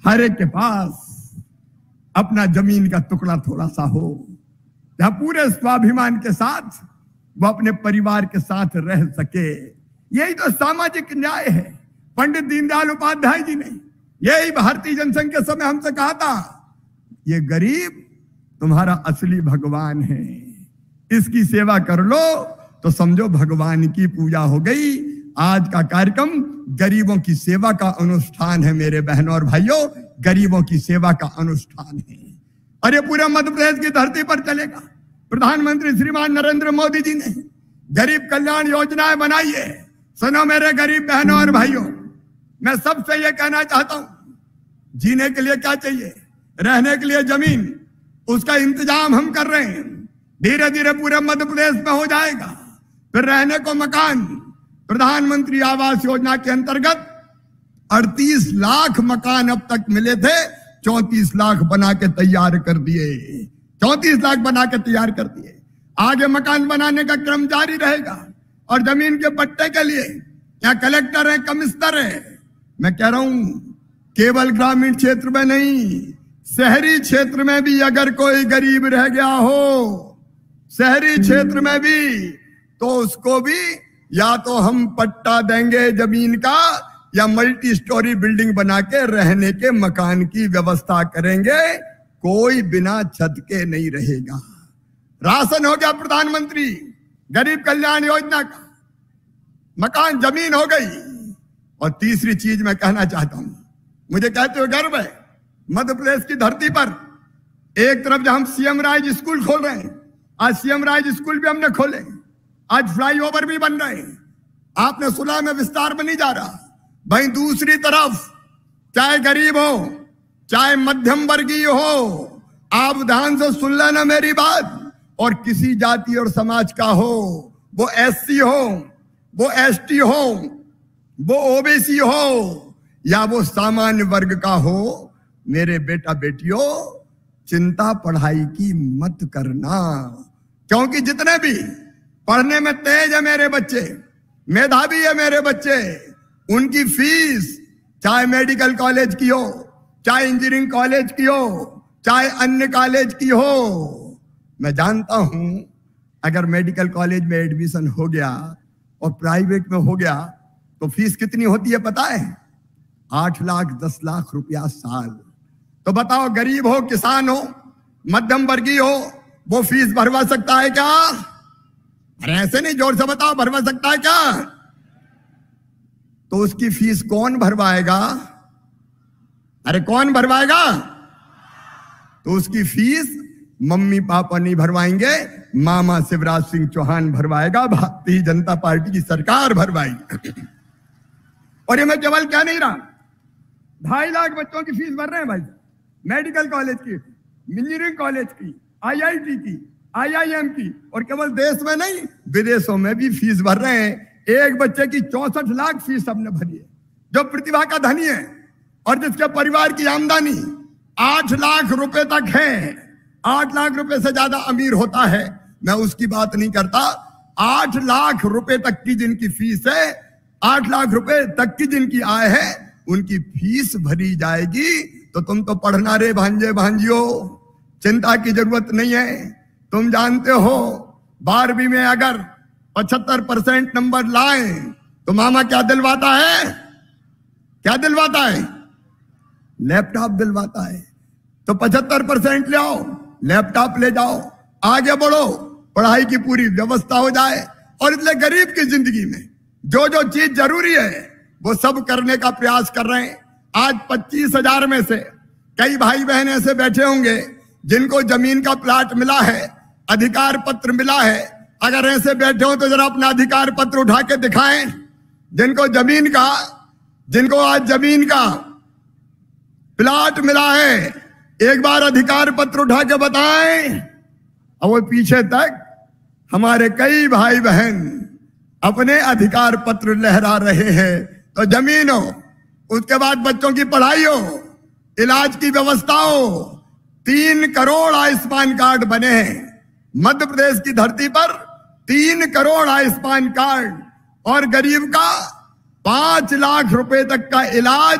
हर एक के पास अपना जमीन का टुकड़ा थोड़ा सा हो, जहां पूरे स्वाभिमान के साथ वो अपने परिवार के साथ रह सके। यही तो सामाजिक न्याय है। पंडित दीनदयाल उपाध्याय जी ने यही भारतीय जनसंघ के समय हमसे कहा था, ये गरीब तुम्हारा असली भगवान है, इसकी सेवा कर लो तो समझो भगवान की पूजा हो गई। आज का कार्यक्रम गरीबों की सेवा का अनुष्ठान है मेरे बहनों और भाइयों, गरीबों की सेवा का अनुष्ठान है। और ये पूरे मध्य प्रदेश की धरती पर चलेगा। प्रधानमंत्री श्रीमान नरेंद्र मोदी जी ने गरीब कल्याण योजनाएं बनाई है। सुनो मेरे गरीब बहनों और भाइयों, मैं सबसे ये कहना चाहता हूं, जीने के लिए क्या चाहिए? रहने के लिए जमीन, उसका इंतजाम हम कर रहे हैं। धीरे धीरे पूरे मध्य प्रदेश में हो जाएगा। फिर रहने को मकान, प्रधानमंत्री आवास योजना के अंतर्गत 38 लाख मकान अब तक मिले थे, 34 लाख बना के तैयार कर दिए। 34 लाख बना के तैयार कर दिए। आगे मकान बनाने का क्रम जारी रहेगा। और जमीन के पट्टे के लिए क्या कलेक्टर है, कमिश्नर है, मैं कह रहा हूं केवल ग्रामीण क्षेत्र में नहीं, शहरी क्षेत्र में भी अगर कोई गरीब रह गया हो, शहरी क्षेत्र में भी, तो उसको भी या तो हम पट्टा देंगे जमीन का, या मल्टी स्टोरी बिल्डिंग बना के रहने के मकान की व्यवस्था करेंगे। कोई बिना छत के नहीं रहेगा। राशन हो गया प्रधानमंत्री गरीब कल्याण योजना का, मकान जमीन हो गई। और तीसरी चीज मैं कहना चाहता हूं, मुझे कहते हुए गर्व है, मध्य प्रदेश की धरती पर एक तरफ जब हम सीएम राज स्कूल खोल रहे हैं, आज सीएम राज स्कूल भी हमने खोले, आज फ्लाईओवर भी बन रहे हैं, आपने सुना में विस्तार में नहीं जा रहा। वहीं दूसरी तरफ चाहे गरीब हो, चाहे मध्यम वर्गीय हो, आप ध्यान से सुन लेना मेरी बात, और किसी जाति और समाज का हो, वो एससी हो, वो एसटी हो, वो ओबीसी हो, या वो सामान्य वर्ग का हो, मेरे बेटा बेटियों, चिंता पढ़ाई की मत करना। क्योंकि जितने भी पढ़ने में तेज है मेरे बच्चे, मेधावी है मेरे बच्चे, उनकी फीस चाहे मेडिकल कॉलेज की हो, चाहे इंजीनियरिंग कॉलेज की हो, चाहे अन्य कॉलेज की हो, मैं जानता हूं अगर मेडिकल कॉलेज में एडमिशन हो गया और प्राइवेट में हो गया तो फीस कितनी होती है पता है? 8 लाख 10 लाख रुपया साल। तो बताओ, गरीब हो, किसान हो, मध्यम वर्गीय हो, वो फीस भरवा सकता है क्या? अरे ऐसे नहीं, जोर से बताओ, भरवा सकता है क्या? तो उसकी फीस कौन भरवाएगा? अरे कौन भरवाएगा? तो उसकी फीस मम्मी पापा नहीं भरवाएंगे, मामा शिवराज सिंह चौहान भरवाएगा, भारतीय जनता पार्टी की सरकार भरवाएगी। और ये मैं केवल क्या नहीं रहा, 2.5 लाख बच्चों की फीस भर रहे हैं भाई, मेडिकल कॉलेज की, इंजीनियरिंग कॉलेज की, आईआईटी की, आईआईएम की, और केवल देश में नहीं विदेशों में भी फीस भर रहे हैं। एक बच्चे की 64 लाख फीस हमने भरी है। जो प्रतिभा का धनी है और जिसके परिवार की आमदनी 8 लाख रुपए तक है, 8 लाख रुपए से ज्यादा अमीर होता है, मैं उसकी बात नहीं करता। 8 लाख रुपए तक की जिनकी फीस है, 8 लाख रुपए तक की जिनकी आय है, उनकी फीस भरी जाएगी। तो तुम तो पढ़ना रे भांजे भांजियो, चिंता की जरूरत नहीं है। तुम जानते हो 12वीं में अगर 75% नंबर लाए तो मामा क्या दिलवाता है? क्या दिलवाता है? लैपटॉप दिलवाता है। तो 75% ले आओ, लैपटॉप ले जाओ, आगे बढ़ो, पढ़ाई की पूरी व्यवस्था हो जाए। और इसलिए गरीब की जिंदगी में जो जो चीज जरूरी है वो सब करने का प्रयास कर रहे हैं। आज 25,000 में से कई भाई बहन ऐसे बैठे होंगे जिनको जमीन का प्लाट मिला है, अधिकार पत्र मिला है। अगर ऐसे बैठे हो तो जरा अपना अधिकार पत्र उठा के दिखाएं। जिनको आज जमीन का प्लाट मिला है, एक बार अधिकार पत्र उठा के बताएं। और वो पीछे तक हमारे कई भाई बहन अपने अधिकार पत्र लहरा रहे हैं। तो जमीन हो, उसके बाद बच्चों की पढ़ाई हो, इलाज की व्यवस्था हो। 3 करोड़ आयुष्मान कार्ड बने हैं मध्य प्रदेश की धरती पर, 3 करोड़ आयुष्मान कार्ड। और गरीब का 5 लाख रुपए तक का इलाज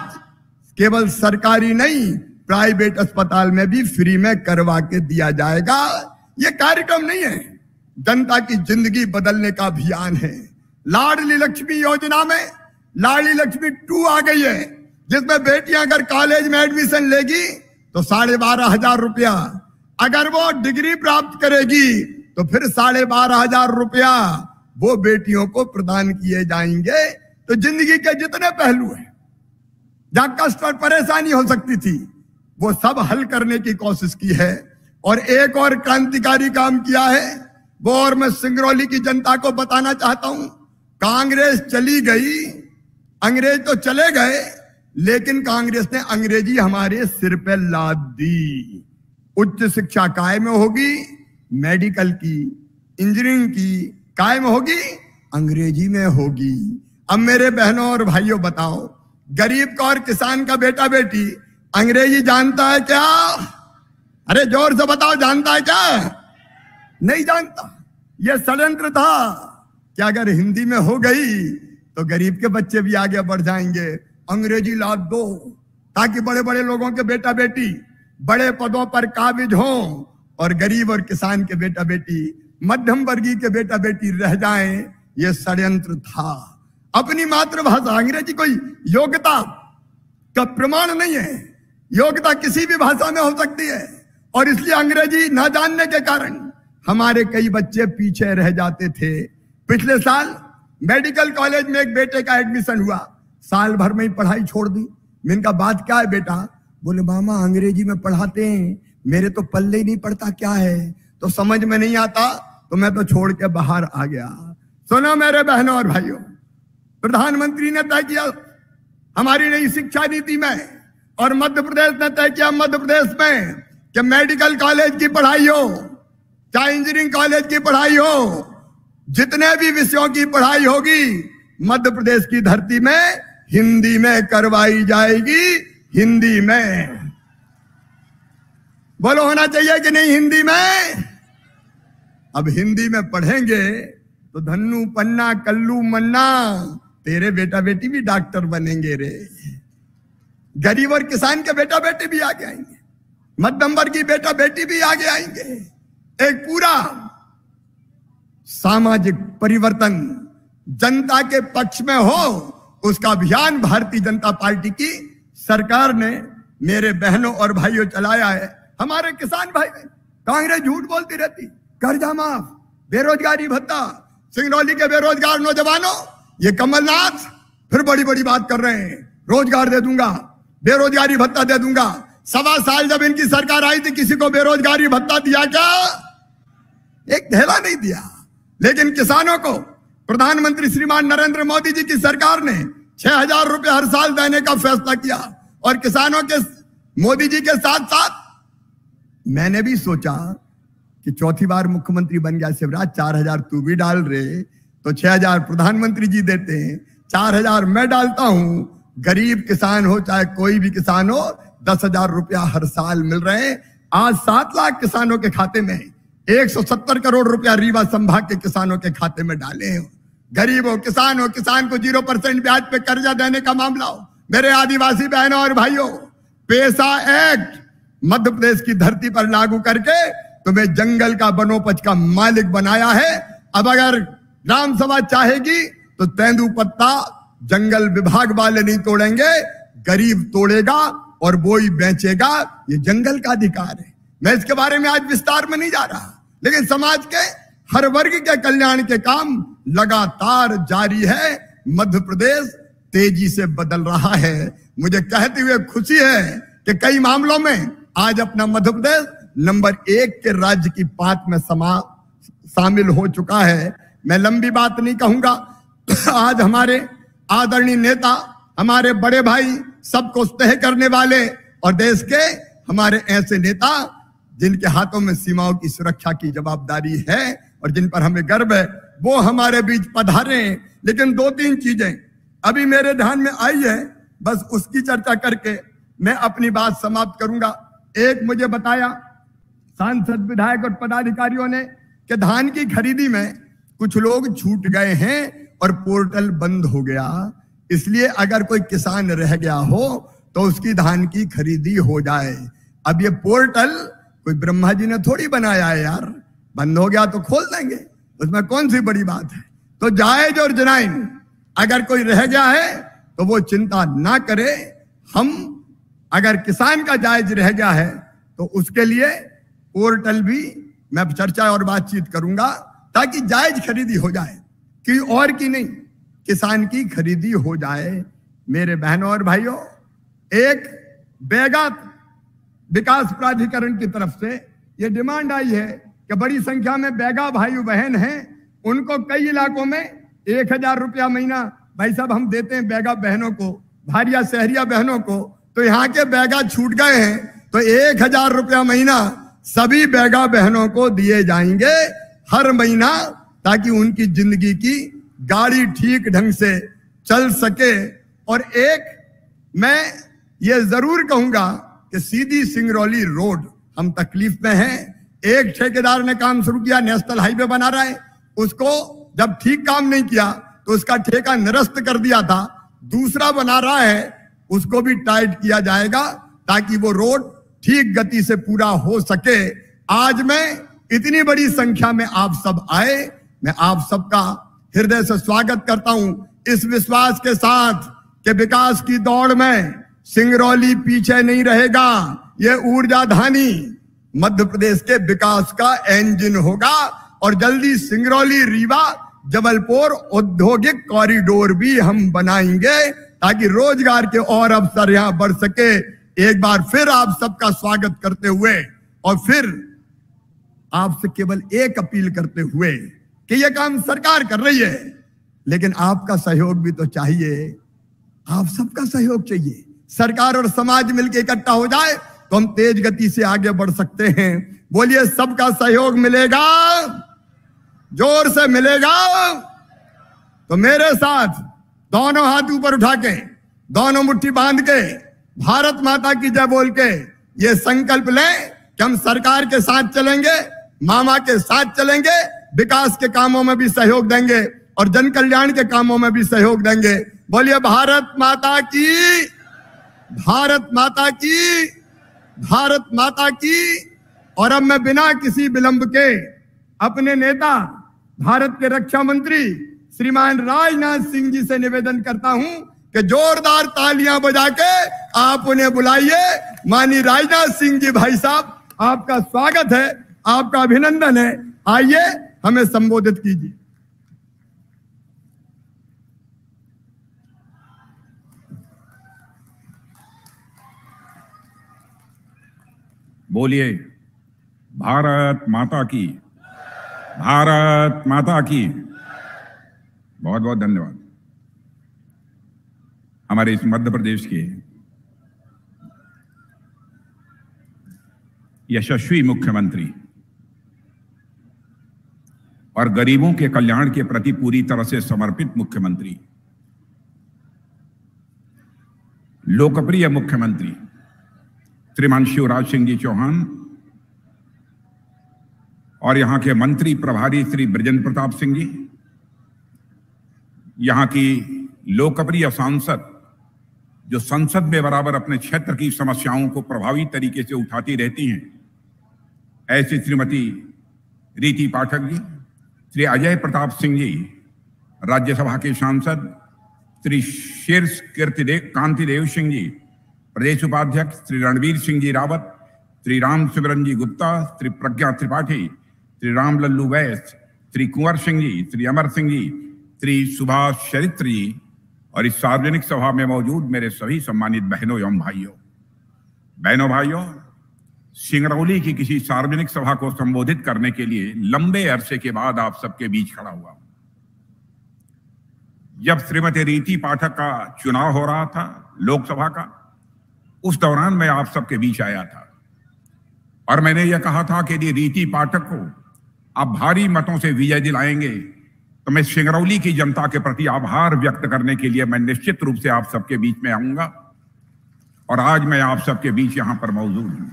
केवल सरकारी नहीं, प्राइवेट अस्पताल में भी फ्री में करवा के दिया जाएगा। ये कार्यक्रम नहीं है, जनता की जिंदगी बदलने का अभियान है। लाडली लक्ष्मी योजना में लाडली लक्ष्मी 2 आ गई है, जिसमें बेटियां अगर कॉलेज में एडमिशन लेगी तो 12,500 रुपया, अगर वो डिग्री प्राप्त करेगी तो फिर 12,500 रुपया वो बेटियों को प्रदान किए जाएंगे। तो जिंदगी के जितने पहलू हैं जहां कष्ट और परेशानी हो सकती थी वो सब हल करने की कोशिश की है। और एक और क्रांतिकारी काम किया है वो, और मैं सिंगरौली की जनता को बताना चाहता हूं, कांग्रेस चली गई, अंग्रेज तो चले गए, लेकिन कांग्रेस ने अंग्रेजी हमारे सिर पे लाद दी। उच्च शिक्षा कायम होगी, मेडिकल की, इंजीनियरिंग की कायम होगी, अंग्रेजी में होगी। अब मेरे बहनों और भाइयों बताओ, गरीब का और किसान का बेटा बेटी अंग्रेजी जानता है क्या? अरे जोर से बताओ, जानता है क्या? नहीं जानता। यह षड्यंत्र था कि अगर हिंदी में हो गई तो गरीब के बच्चे भी आगे बढ़ जाएंगे। अंग्रेजी लाद दो ताकि बड़े बड़े लोगों के बेटा बेटी बड़े पदों पर काबिज हों और गरीब और किसान के बेटा बेटी, मध्यम वर्गीय के बेटा बेटी रह जाएं। यह षड्यंत्र था। अपनी मातृभाषा, अंग्रेजी कोई योग्यता का प्रमाण नहीं है, योग्यता किसी भी भाषा में हो सकती है। और इसलिए अंग्रेजी न जानने के कारण हमारे कई बच्चे पीछे रह जाते थे। पिछले साल मेडिकल कॉलेज में एक बेटे का एडमिशन हुआ, साल भर में ही पढ़ाई छोड़ दी। मैंने कहा बात क्या है बेटा? बोले मामा अंग्रेजी में पढ़ाते हैं, मेरे तो पल्ले ही नहीं पड़ता क्या है, तो समझ में नहीं आता, तो मैं तो छोड़ के बाहर आ गया। सुनो मेरे बहनों और भाइयों, प्रधानमंत्री ने तय किया हमारी नई शिक्षा नीति में, और मध्य प्रदेश ने तय किया मध्य प्रदेश में कि मेडिकल कॉलेज की पढ़ाई हो, चाहे इंजीनियरिंग कॉलेज की पढ़ाई हो, जितने भी विषयों की पढ़ाई होगी मध्य प्रदेश की धरती में हिंदी में करवाई जाएगी। हिंदी में बोलो, होना चाहिए कि नहीं हिंदी में? अब हिंदी में पढ़ेंगे तो धन्नू पन्ना कल्लू मन्ना तेरे बेटा बेटी भी डॉक्टर बनेंगे रे। गरीब और किसान के बेटा बेटी भी आगे आएंगे, मध्यम वर्ग की बेटा बेटी भी आगे आएंगे। एक पूरा सामाजिक परिवर्तन जनता के पक्ष में हो, उसका अभियान भारतीय जनता पार्टी की सरकार ने मेरे बहनों और भाइयों चलाया है। हमारे किसान भाई, कांग्रेस झूठ बोलती रहती, कर्जा माफ, बेरोजगारी भत्ता, सिंगरौली के बेरोजगार नौजवानों, ये कमलनाथ फिर बड़ी बड़ी बात कर रहे हैं, रोजगार दे दूंगा, बेरोजगारी भत्ता दे दूंगा। 1.25 साल जब इनकी सरकार आई थी किसी को बेरोजगारी भत्ता दिया क्या? एक ढेला नहीं दिया। लेकिन किसानों को प्रधानमंत्री श्रीमान नरेंद्र मोदी जी की सरकार ने 6,000 रुपए हर साल देने का फैसला किया। और किसानों के मोदी जी के साथ साथ मैंने भी सोचा कि चौथी बार मुख्यमंत्री बन गया शिवराज, 4,000 तू भी डाल रहे तो 6,000 प्रधानमंत्री जी देते हैं, 4,000 मैं डालता हूं। गरीब किसान हो चाहे कोई भी किसान हो, 10,000 रुपया हर साल मिल रहे हैं। आज 7 लाख किसानों के खाते में 170 करोड़ रुपया रीवा संभाग के किसानों के खाते में डाले हैं। गरीब हो, किसान को 0% ब्याज पे कर्जा देने का मामला हो। मेरे आदिवासी बहनों और भाइयों, पैसा एक्ट मध्य प्रदेश की धरती पर लागू करके तुम्हें जंगल का वनोपज का मालिक बनाया है। अब अगर ग्राम सभा चाहेगी तो तेंदुपत्ता जंगल विभाग वाले नहीं तोड़ेंगे, गरीब तोड़ेगा और वो ही बेचेगा। ये जंगल का अधिकार है। मैं इसके बारे में आज विस्तार में नहीं जा रहा, लेकिन समाज के हर वर्ग के कल्याण के काम लगातार जारी है। मध्य प्रदेश तेजी से बदल रहा है। मुझे कहते हुए खुशी है कि कई मामलों में आज अपना मध्य प्रदेश नंबर 1 के राज्य की पात में शामिल हो चुका है। मैं लंबी बात नहीं कहूंगा। आज हमारे आदरणीय नेता, हमारे बड़े भाई, सबको तय करने वाले और देश के हमारे ऐसे नेता जिनके हाथों में सीमाओं की सुरक्षा की जवाबदारी है और जिन पर हमें गर्व है, वो हमारे बीच पधारे। लेकिन 2-3 चीजें अभी मेरे ध्यान में आई है, बस उसकी चर्चा करके मैं अपनी बात समाप्त करूंगा। एक मुझे बताया सांसद, विधायक और पदाधिकारियों ने कि धान की खरीदी में कुछ लोग छूट गए हैं और पोर्टल बंद हो गया, इसलिए अगर कोई किसान रह गया हो तो उसकी धान की खरीदी हो जाए। अब ये पोर्टल कोई ब्रह्मा जी ने थोड़ी बनाया है यार, बंद हो गया तो खोल देंगे, उसमें कौन सी बड़ी बात है। तो जायज और जनाइन अगर कोई रह गया है तो वो चिंता ना करे। हम अगर किसान का जायज रह गया है तो उसके लिए पोर्टल भी मैं चर्चा और बातचीत करूंगा ताकि जायज खरीदी हो जाए, कि और की नहीं, किसान की खरीदी हो जाए। मेरे बहनों और भाइयों, एक बैगा विकास प्राधिकरण की तरफ से यह डिमांड आई है कि बड़ी संख्या में बैगा भाई बहन हैं, उनको कई इलाकों में 1000 रुपया महीना भाई साहब हम देते हैं बैगा बहनों को, भारिया शहरिया बहनों को। तो यहाँ के बैगा छूट गए हैं तो 1000 रुपया महीना सभी बैगा बहनों को दिए जाएंगे हर महीना, ताकि उनकी जिंदगी की गाड़ी ठीक ढंग से चल सके। और एक मैं ये जरूर कहूंगा कि सीधी सिंगरौली रोड हम तकलीफ में हैं। एक ठेकेदार ने काम शुरू किया, नेशनल हाईवे बना रहा है, उसको जब ठीक काम नहीं किया तो उसका ठेका निरस्त कर दिया था। दूसरा बना रहा है, उसको भी टाइट किया जाएगा ताकि वो रोड ठीक गति से पूरा हो सके। आज मैं इतनी बड़ी संख्या में आप सब आए, मैं आप सबका हृदय से स्वागत करता हूं, इस विश्वास के साथ कि विकास की दौड़ में सिंगरौली पीछे नहीं रहेगा। ये ऊर्जाधानी मध्य प्रदेश के विकास का इंजन होगा और जल्दी सिंगरौली रीवा जबलपुर औद्योगिक कॉरिडोर भी हम बनाएंगे ताकि रोजगार के और अवसर यहां बढ़ सके। एक बार फिर आप सबका स्वागत करते हुए और फिर आपसे केवल एक अपील करते हुए कि यह काम सरकार कर रही है, लेकिन आपका सहयोग भी तो चाहिए, आप सबका सहयोग चाहिए। सरकार और समाज मिलकर इकट्ठा हो जाए तो हम तेज गति से आगे बढ़ सकते हैं। बोलिए, सबका सहयोग मिलेगा, जोर से मिलेगा। तो मेरे साथ दोनों हाथ ऊपर उठा के, दोनों मुट्ठी बांध के, भारत माता की जय बोल के ये संकल्प लें कि हम सरकार के साथ चलेंगे, मामा के साथ चलेंगे, विकास के कामों में भी सहयोग देंगे और जन कल्याण के कामों में भी सहयोग देंगे। बोलिए, भारत माता की, भारत माता की, भारत माता की। और अब मैं बिना किसी विलंब के अपने नेता भारत के रक्षा मंत्री श्रीमान राजनाथ सिंह जी से निवेदन करता हूं कि जोरदार तालियां बजा के आप उन्हें बुलाइए। माननीय राजनाथ सिंह जी भाई साहब, आपका स्वागत है, आपका अभिनंदन है। आइए हमें संबोधित कीजिए। बोलिए, भारत माता की, भारत माता की। बहुत बहुत धन्यवाद। हमारे इस मध्य प्रदेश के यशस्वी मुख्यमंत्री और गरीबों के कल्याण के प्रति पूरी तरह से समर्पित मुख्यमंत्री, लोकप्रिय मुख्यमंत्री श्रीमान शिवराज सिंह जी चौहान और यहां के मंत्री प्रभारी श्री बृजेंद्र प्रताप सिंह जी, यहां की लोकप्रिय सांसद जो संसद में बराबर अपने क्षेत्र की समस्याओं को प्रभावी तरीके से उठाती रहती हैं, ऐसी श्रीमती रीति पाठक जी, श्री अजय प्रताप सिंह जी राज्यसभा के सांसद, श्री शीर्ष कांतिदेव सिंह जी प्रदेश उपाध्यक्ष, श्री रणवीर सिंह जी रावत, श्री राम सिमरन जी गुप्ता, श्री प्रज्ञा त्रिपाठी, श्री राम लल्लू वैस, श्री कुंवर सिंह जी, श्री अमर सिंह जी, श्री सुभाष चरित्र जी और इस सार्वजनिक सभा में मौजूद मेरे सभी सम्मानित बहनों एवं भाइयों। बहनों भाइयों, सिंगरौली की किसी सार्वजनिक सभा को संबोधित करने के लिए लंबे अरसे के बाद आप सबके बीच खड़ा हुआ। जब श्रीमती रीति पाठक का चुनाव हो रहा था लोकसभा का, उस दौरान मैं आप सबके बीच आया था और मैंने यह कहा था कि यदि रीति पाठक को आप भारी मतों से विजय दिलाएंगे तो मैं सिंगरौली की जनता के प्रति आभार व्यक्त करने के लिए मैं निश्चित रूप से आप सबके बीच में आऊंगा। और आज मैं आप सबके बीच यहां पर मौजूद हूं।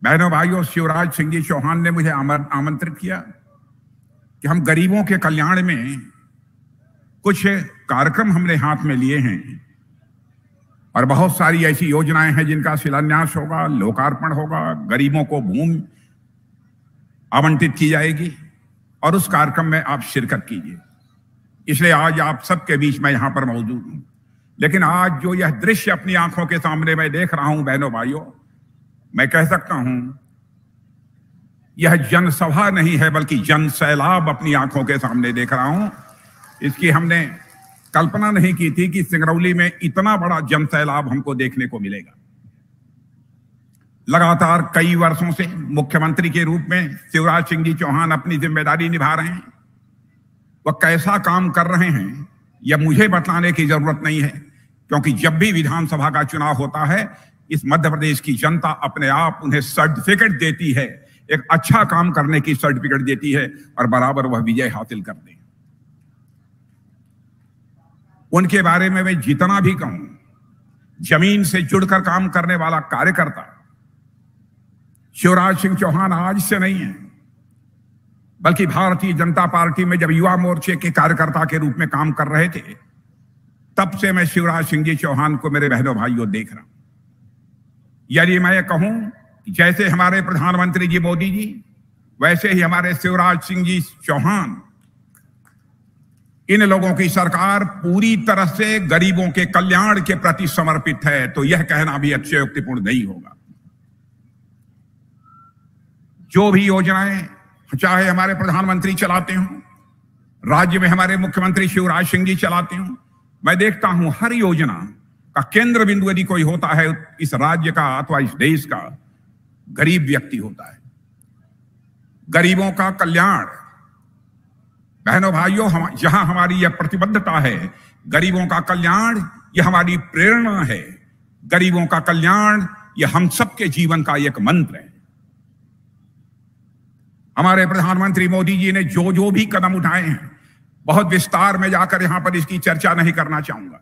बहनों भाइयों, शिवराज सिंह जी चौहान ने मुझे आमंत्रित किया कि हम गरीबों के कल्याण में कुछ कार्यक्रम हमने हाथ में लिए हैं और बहुत सारी ऐसी योजनाएं हैं जिनका शिलान्यास होगा, लोकार्पण होगा, गरीबों को भूमि आवंटित की जाएगी और उस कार्यक्रम में आप शिरकत कीजिए। इसलिए आज आप सबके बीच में यहां पर मौजूद हूं। लेकिन आज जो यह दृश्य अपनी आंखों के सामने मैं देख रहा हूं बहनों भाइयों, मैं कह सकता हूं यह जनसभा नहीं है बल्कि जन सैलाब अपनी आंखों के सामने देख रहा हूं। इसकी हमने कल्पना नहीं की थी कि सिंगरौली में इतना बड़ा जन सैलाब हमको देखने को मिलेगा। लगातार कई वर्षों से मुख्यमंत्री के रूप में शिवराज सिंह जी चौहान अपनी जिम्मेदारी निभा रहे हैं। वह कैसा काम कर रहे हैं यह मुझे बताने की जरूरत नहीं है, क्योंकि जब भी विधानसभा का चुनाव होता है इस मध्य प्रदेश की जनता अपने आप उन्हें सर्टिफिकेट देती है, एक अच्छा काम करने की सर्टिफिकेट देती है और बराबर वह विजय हासिल करते हैं। उनके बारे में मैं जितना भी कहूं, जमीन से जुड़कर काम करने वाला कार्यकर्ता शिवराज सिंह चौहान आज से नहीं है, बल्कि भारतीय जनता पार्टी में जब युवा मोर्चे के कार्यकर्ता के रूप में काम कर रहे थे तब से मैं शिवराज सिंह जी चौहान को मेरे बहनों भाइयों देख रहा हूं। यदि मैं कहूं कि जैसे हमारे प्रधानमंत्री जी मोदी जी, वैसे ही हमारे शिवराज सिंह जी चौहान, इन लोगों की सरकार पूरी तरह से गरीबों के कल्याण के प्रति समर्पित है, तो यह कहना भी अतिशयोक्तिपूर्ण नहीं होगा। जो भी योजनाएं चाहे हमारे प्रधानमंत्री चलाते हों, राज्य में हमारे मुख्यमंत्री शिवराज सिंह जी चलाते हों, मैं देखता हूं हर योजना का केंद्र बिंदु यदि कोई होता है इस राज्य का अथवा इस देश का, गरीब व्यक्ति होता है। गरीबों का कल्याण, बहनों भाइयों, जहां हमारी यह प्रतिबद्धता है, गरीबों का कल्याण यह हमारी प्रेरणा है। गरीबों का कल्याण यह हम सबके जीवन का एक मंत्र है। हमारे प्रधानमंत्री मोदी जी ने जो जो भी कदम उठाए हैं, बहुत विस्तार में जाकर यहां पर इसकी चर्चा नहीं करना चाहूंगा।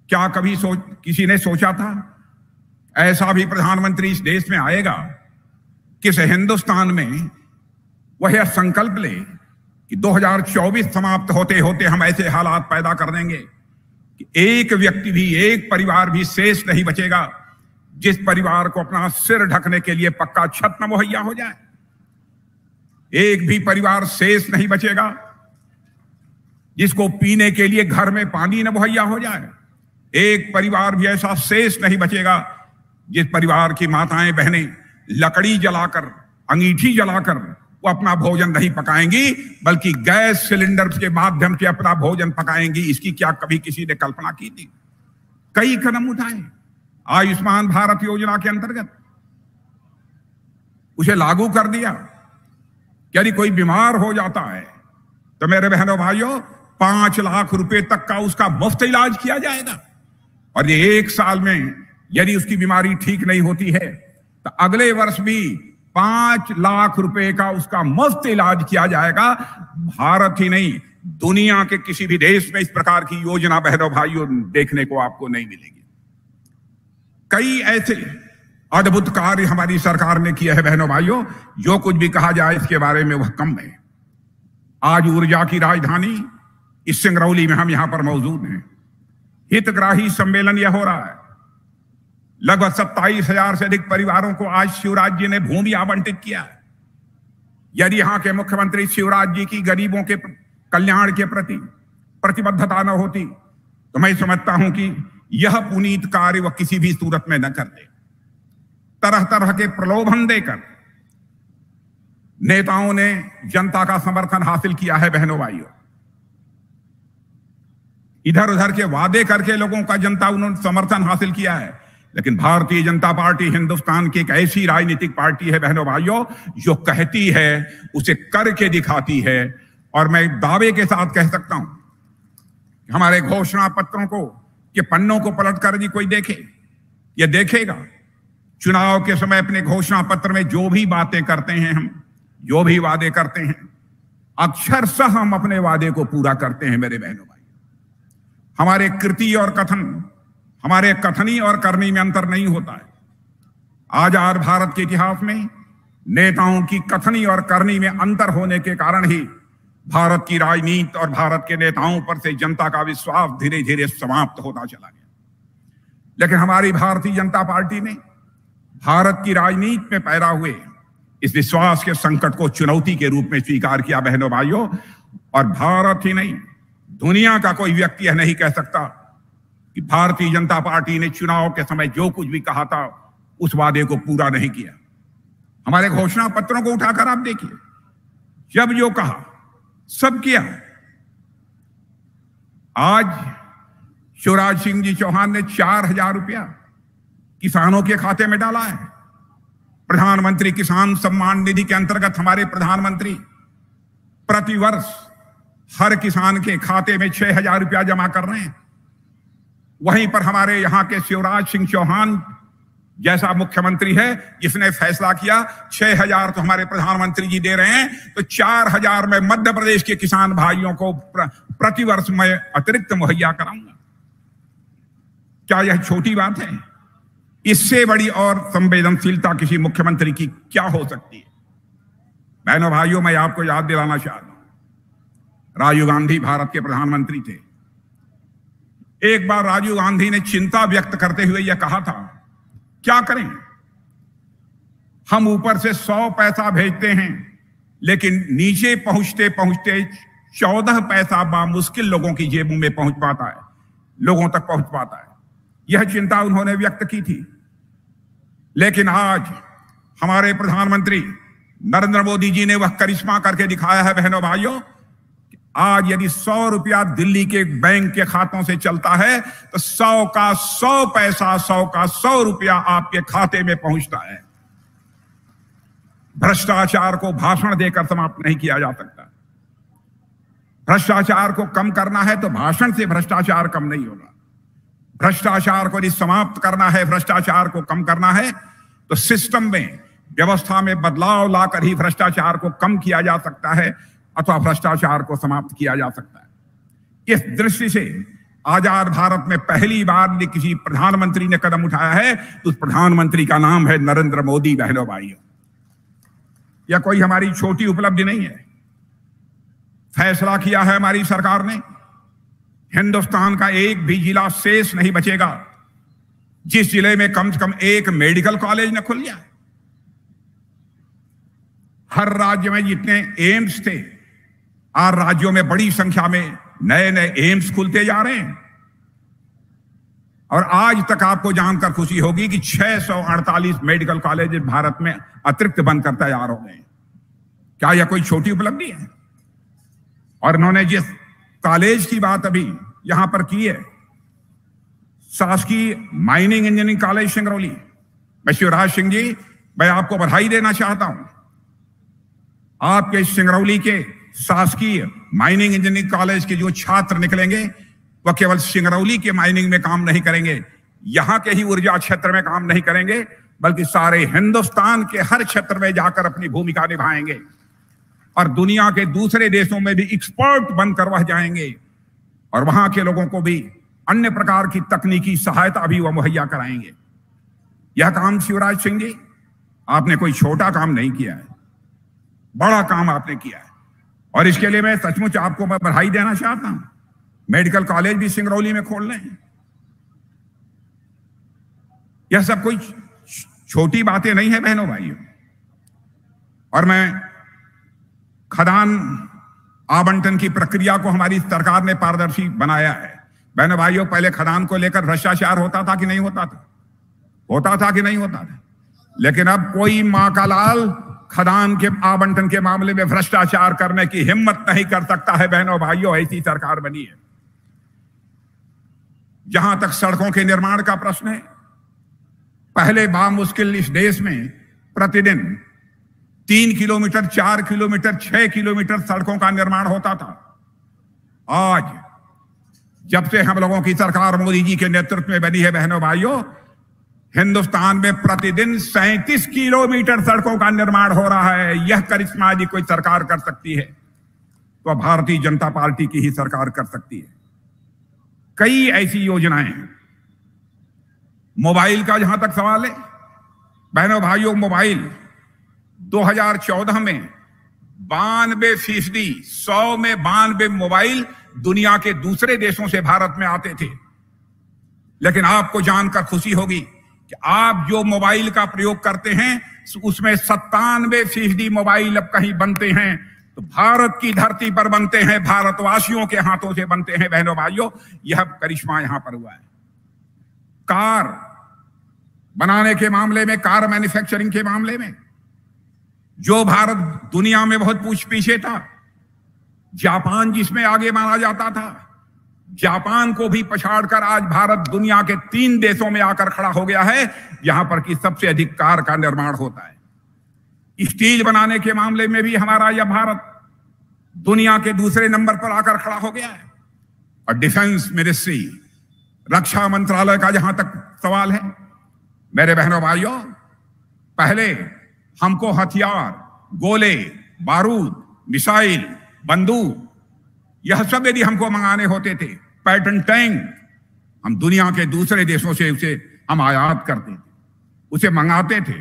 क्या कभी किसी ने सोचा था ऐसा भी प्रधानमंत्री इस देश में आएगा कि इस हिंदुस्तान में वह यह संकल्प ले कि 2024 समाप्त होते होते हम ऐसे हालात पैदा कर देंगे कि एक व्यक्ति भी, एक परिवार भी शेष नहीं बचेगा जिस परिवार को अपना सिर ढकने के लिए पक्का छत न मुहैया हो जाए। एक भी परिवार शेष नहीं बचेगा जिसको पीने के लिए घर में पानी न मुहैया हो जाए। एक परिवार भी ऐसा शेष नहीं बचेगा जिस परिवार की माताएं बहनें लकड़ी जलाकर, अंगीठी जलाकर वो अपना भोजन नहीं पकाएंगी, बल्कि गैस सिलेंडर के माध्यम से अपना भोजन पकाएंगी। इसकी क्या कभी किसी ने कल्पना की थी? कई कदम उठाए आयुष्मान भारत योजना के अंतर्गत, उसे लागू कर दिया। यदि कोई बीमार हो जाता है तो मेरे बहनों भाइयों 5 लाख रुपए तक का उसका मुफ्त इलाज किया जाएगा। और ये 1 साल में यदि उसकी बीमारी ठीक नहीं होती है तो अगले वर्ष भी 5 लाख रुपए का उसका मुफ्त इलाज किया जाएगा। भारत ही नहीं, दुनिया के किसी भी देश में इस प्रकार की योजना बहनों भाइयों देखने को आपको नहीं मिलेगी। कई ऐसे अद्भुत कार्य हमारी सरकार ने किया है बहनों भाइयों, जो कुछ भी कहा जाए इसके बारे में वह कम है। आज ऊर्जा की राजधानी इस सिंगरौली में हम यहां पर मौजूद हैं। हितग्राही सम्मेलन यह हो रहा है। लगभग 27,000 से अधिक परिवारों को आज शिवराज जी ने भूमि आवंटित किया है। यदि यहां के मुख्यमंत्री शिवराज जी की गरीबों के कल्याण के प्रति प्रतिबद्धता न होती तो मैं समझता हूं कि यह पुनीत कार्य वह किसी भी सूरत में न करते। तरह तरह के प्रलोभन देकर नेताओं ने जनता का समर्थन हासिल किया है बहनों भाइयों। इधर उधर के वादे करके लोगों का जनता उन्होंने समर्थन हासिल किया है। लेकिन भारतीय जनता पार्टी हिंदुस्तान की एक ऐसी राजनीतिक पार्टी है बहनों भाइयों, जो कहती है उसे करके दिखाती है। और मैं दावे के साथ कह सकता हूं, हमारे घोषणा पत्रों को के पन्नों को पलट कर यदि कोई देखे, यह देखेगा चुनाव के समय अपने घोषणा पत्र में जो भी बातें करते हैं, हम जो भी वादे करते हैं, अक्षरशः हम अपने वादे को पूरा करते हैं मेरे बहनों भाई। हमारे कृति और कथन, हमारे कथनी और करनी में अंतर नहीं होता है। आजाद भारत के इतिहास में नेताओं की कथनी और करनी में अंतर होने के कारण ही भारत की राजनीति और भारत के नेताओं पर से जनता का विश्वास धीरे धीरे समाप्त होता चला गया। लेकिन हमारी भारतीय जनता पार्टी ने भारत की राजनीति में पैदा हुए इस विश्वास के संकट को चुनौती के रूप में स्वीकार किया। बहनों भाइयों, और भारत ही नहीं, दुनिया का कोई व्यक्ति यह नहीं कह सकता कि भारतीय जनता पार्टी ने चुनाव के समय जो कुछ भी कहा था उस वादे को पूरा नहीं किया। हमारे घोषणा पत्रों को उठाकर आप देखिए, जब जो कहा सब किया। आज शिवराज सिंह जी चौहान ने 4,000 रुपया किसानों के खाते में डाला है। प्रधानमंत्री किसान सम्मान निधि के अंतर्गत हमारे प्रधानमंत्री प्रतिवर्ष हर किसान के खाते में 6,000 रुपया जमा कर रहे हैं। वहीं पर हमारे यहां के शिवराज सिंह चौहान जैसा मुख्यमंत्री है जिसने फैसला किया 6,000 तो हमारे प्रधानमंत्री जी दे रहे हैं, तो 4,000 में मध्य प्रदेश के किसान भाइयों को प्रतिवर्ष मैं अतिरिक्त मुहैया कराऊंगा। क्या यह छोटी बात है? इससे बड़ी और संवेदनशीलता किसी मुख्यमंत्री की क्या हो सकती है? बहनों भाइयों, मैं आपको याद दिलाना चाहता हूं, राजीव गांधी भारत के प्रधानमंत्री थे। एक बार राजीव गांधी ने चिंता व्यक्त करते हुए यह कहा था, क्या करें, हम ऊपर से 100 पैसा भेजते हैं लेकिन नीचे पहुंचते पहुंचते 14 पैसा बामुश्किल लोगों की जेबों में पहुंच पाता है, लोगों तक पहुंच पाता है। यह चिंता उन्होंने व्यक्त की थी। लेकिन आज हमारे प्रधानमंत्री नरेंद्र मोदी जी ने वह करिश्मा करके दिखाया है। बहनों भाइयों, आज यदि 100 रुपया दिल्ली के बैंक के खातों से चलता है तो 100 का 100 पैसा, 100 का 100 रुपया आपके खाते में पहुंचता है। भ्रष्टाचार को भाषण देकर समाप्त नहीं किया जा सकता। भ्रष्टाचार को कम करना है तो भाषण से भ्रष्टाचार कम नहीं होगा। भ्रष्टाचार को यदि समाप्त करना है, भ्रष्टाचार को कम करना है, तो सिस्टम में, व्यवस्था में बदलाव लाकर ही भ्रष्टाचार को कम किया जा सकता है अथवा भ्रष्टाचार को समाप्त किया जा सकता है। इस दृष्टि से आजाद भारत में पहली बार किसी प्रधानमंत्री ने कदम उठाया है, तो उस प्रधानमंत्री का नाम है नरेंद्र मोदी। बहनों भाइयों, यह कोई हमारी छोटी उपलब्धि नहीं है। फैसला किया है हमारी सरकार ने, हिंदुस्तान का एक भी जिला शेष नहीं बचेगा जिस जिले में कम से कम एक मेडिकल कॉलेज न खुल जाए। हर राज्य में जितने एम्स थे, आज राज्यों में बड़ी संख्या में नए नए एम्स खुलते जा रहे हैं। और आज तक आपको जानकर खुशी होगी कि 648 मेडिकल कॉलेज भारत में अतिरिक्त बनकर तैयार हो गए। क्या यह कोई छोटी उपलब्धि है? और इन्होंने जिस कॉलेज की बात अभी यहां पर की है, शासकीय माइनिंग इंजीनियरिंग कॉलेज सिंगरौली, मैं शिवराज सिंह जी, मैं आपको बधाई देना चाहता हूं। आपके सिंगरौली के शासकीय माइनिंग इंजीनियरिंग कॉलेज के जो छात्र निकलेंगे वह केवल सिंगरौली के माइनिंग में काम नहीं करेंगे, यहां के ही ऊर्जा क्षेत्र में काम नहीं करेंगे, बल्कि सारे हिंदुस्तान के हर क्षेत्र में जाकर अपनी भूमिका निभाएंगे और दुनिया के दूसरे देशों में भी एक्सपर्ट बनकर वह जाएंगे और वहां के लोगों को भी अन्य प्रकार की तकनीकी सहायता भी वह मुहैया कराएंगे। यह काम शिवराज सिंह जी, आपने कोई छोटा काम नहीं किया है, बड़ा काम आपने किया है और इसके लिए मैं सचमुच आपको मैं बधाई देना चाहता हूं। मेडिकल कॉलेज भी सिंगरौली में खोल रहे हैं। यह सब कोई छोटी बातें नहीं है बहनों भाइयों। और मैं खदान आवंटन की प्रक्रिया को हमारी सरकार ने पारदर्शी बनाया है। बहनों भाइयों, पहले खदान को लेकर भ्रष्टाचार होता था कि नहीं होता था? होता था कि नहीं होता था? लेकिन अब कोई मां का लाल खदान के आवंटन के मामले में भ्रष्टाचार करने की हिम्मत नहीं कर सकता है। बहनों भाइयों, ऐसी सरकार बनी है। जहां तक सड़कों के निर्माण का प्रश्न है, पहले बामुश्किल इस देश में प्रतिदिन 3 किलोमीटर, 4 किलोमीटर, 6 किलोमीटर सड़कों का निर्माण होता था। आज जब से हम लोगों की सरकार मोदी जी के नेतृत्व में बनी है, बहनों भाइयों, हिंदुस्तान में प्रतिदिन 37 किलोमीटर सड़कों का निर्माण हो रहा है। यह करिश्मा यदि कोई सरकार कर सकती है तो भारतीय जनता पार्टी की ही सरकार कर सकती है। कई ऐसी योजनाएं हैं। मोबाइल का जहां तक सवाल है, बहनों भाइयों, मोबाइल 2014 में 92%, 100 में 92 मोबाइल दुनिया के दूसरे देशों से भारत में आते थे। लेकिन आपको जानकर खुशी होगी कि आप जो मोबाइल का प्रयोग करते हैं उसमें 97% मोबाइल अब कहीं बनते हैं तो भारत की धरती पर बनते हैं, भारतवासियों के हाथों से बनते हैं। बहनों भाइयों, यह करिश्मा यहां पर हुआ है। कार बनाने के मामले में, कार मैन्युफैक्चरिंग के मामले में जो भारत दुनिया में बहुत पीछे था, जापान जिसमें आगे माना जाता था, जापान को भी पछाड़कर आज भारत दुनिया के 3 देशों में आकर खड़ा हो गया है यहां पर कि सबसे अधिक कार का निर्माण होता है। स्टील बनाने के मामले में भी हमारा यह भारत दुनिया के दूसरे नंबर पर आकर खड़ा हो गया है। और डिफेंस मिनिस्ट्री, रक्षा मंत्रालय का जहां तक सवाल है, मेरे बहनों भाइयों, पहले हमको हथियार, गोले, बारूद, मिसाइल, बंदूक, यह सब यदि हमको मंगाने होते थे, पैटर्न टैंक, हम दुनिया के दूसरे देशों से उसे हम आयात करते थे, उसे मंगाते थे।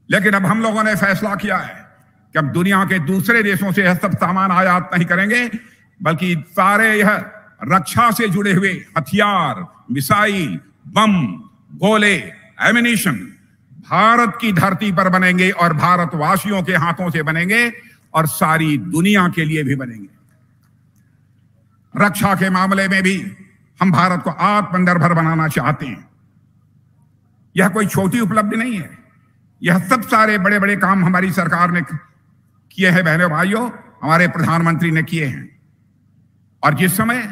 लेकिन अब हम लोगों ने फैसला किया है कि अब दुनिया के दूसरे देशों से यह सब सामान आयात नहीं करेंगे, बल्कि सारे यह रक्षा से जुड़े हुए हथियार, मिसाइल, बम, गोले, एमिनिशन भारत की धरती पर बनेंगे और भारतवासियों के हाथों से बनेंगे और सारी दुनिया के लिए भी बनेंगे। रक्षा के मामले में भी हम भारत को आत्मनिर्भर बनाना चाहते हैं। यह कोई छोटी उपलब्धि नहीं है, यह सब सारे बड़े बड़े काम हमारी सरकार ने किए हैं। बहनों भाइयों, हमारे प्रधानमंत्री ने किए हैं। और जिस समय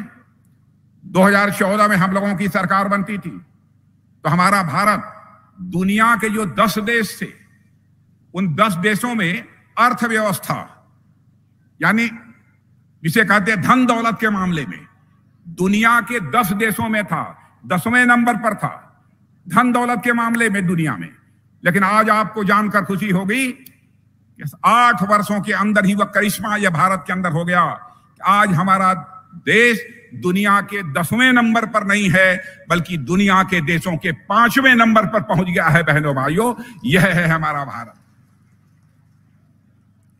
2014 में हम लोगों की सरकार बनती थी तो हमारा भारत दुनिया के जो 10 देश थे, उन 10 देशों में अर्थव्यवस्था यानी जिसे कहते हैं धन दौलत के मामले में दुनिया के 10 देशों में था, 10वें नंबर पर था धन दौलत के मामले में दुनिया में। लेकिन आज आपको जानकर खुशी होगी कि 8 वर्षों के अंदर ही वह करिश्मा यह भारत के अंदर हो गया। आज हमारा देश दुनिया के 10वें नंबर पर नहीं है, बल्कि दुनिया के देशों के 5वें नंबर पर पहुंच गया है। बहनों भाइयों, यह है हमारा भारत।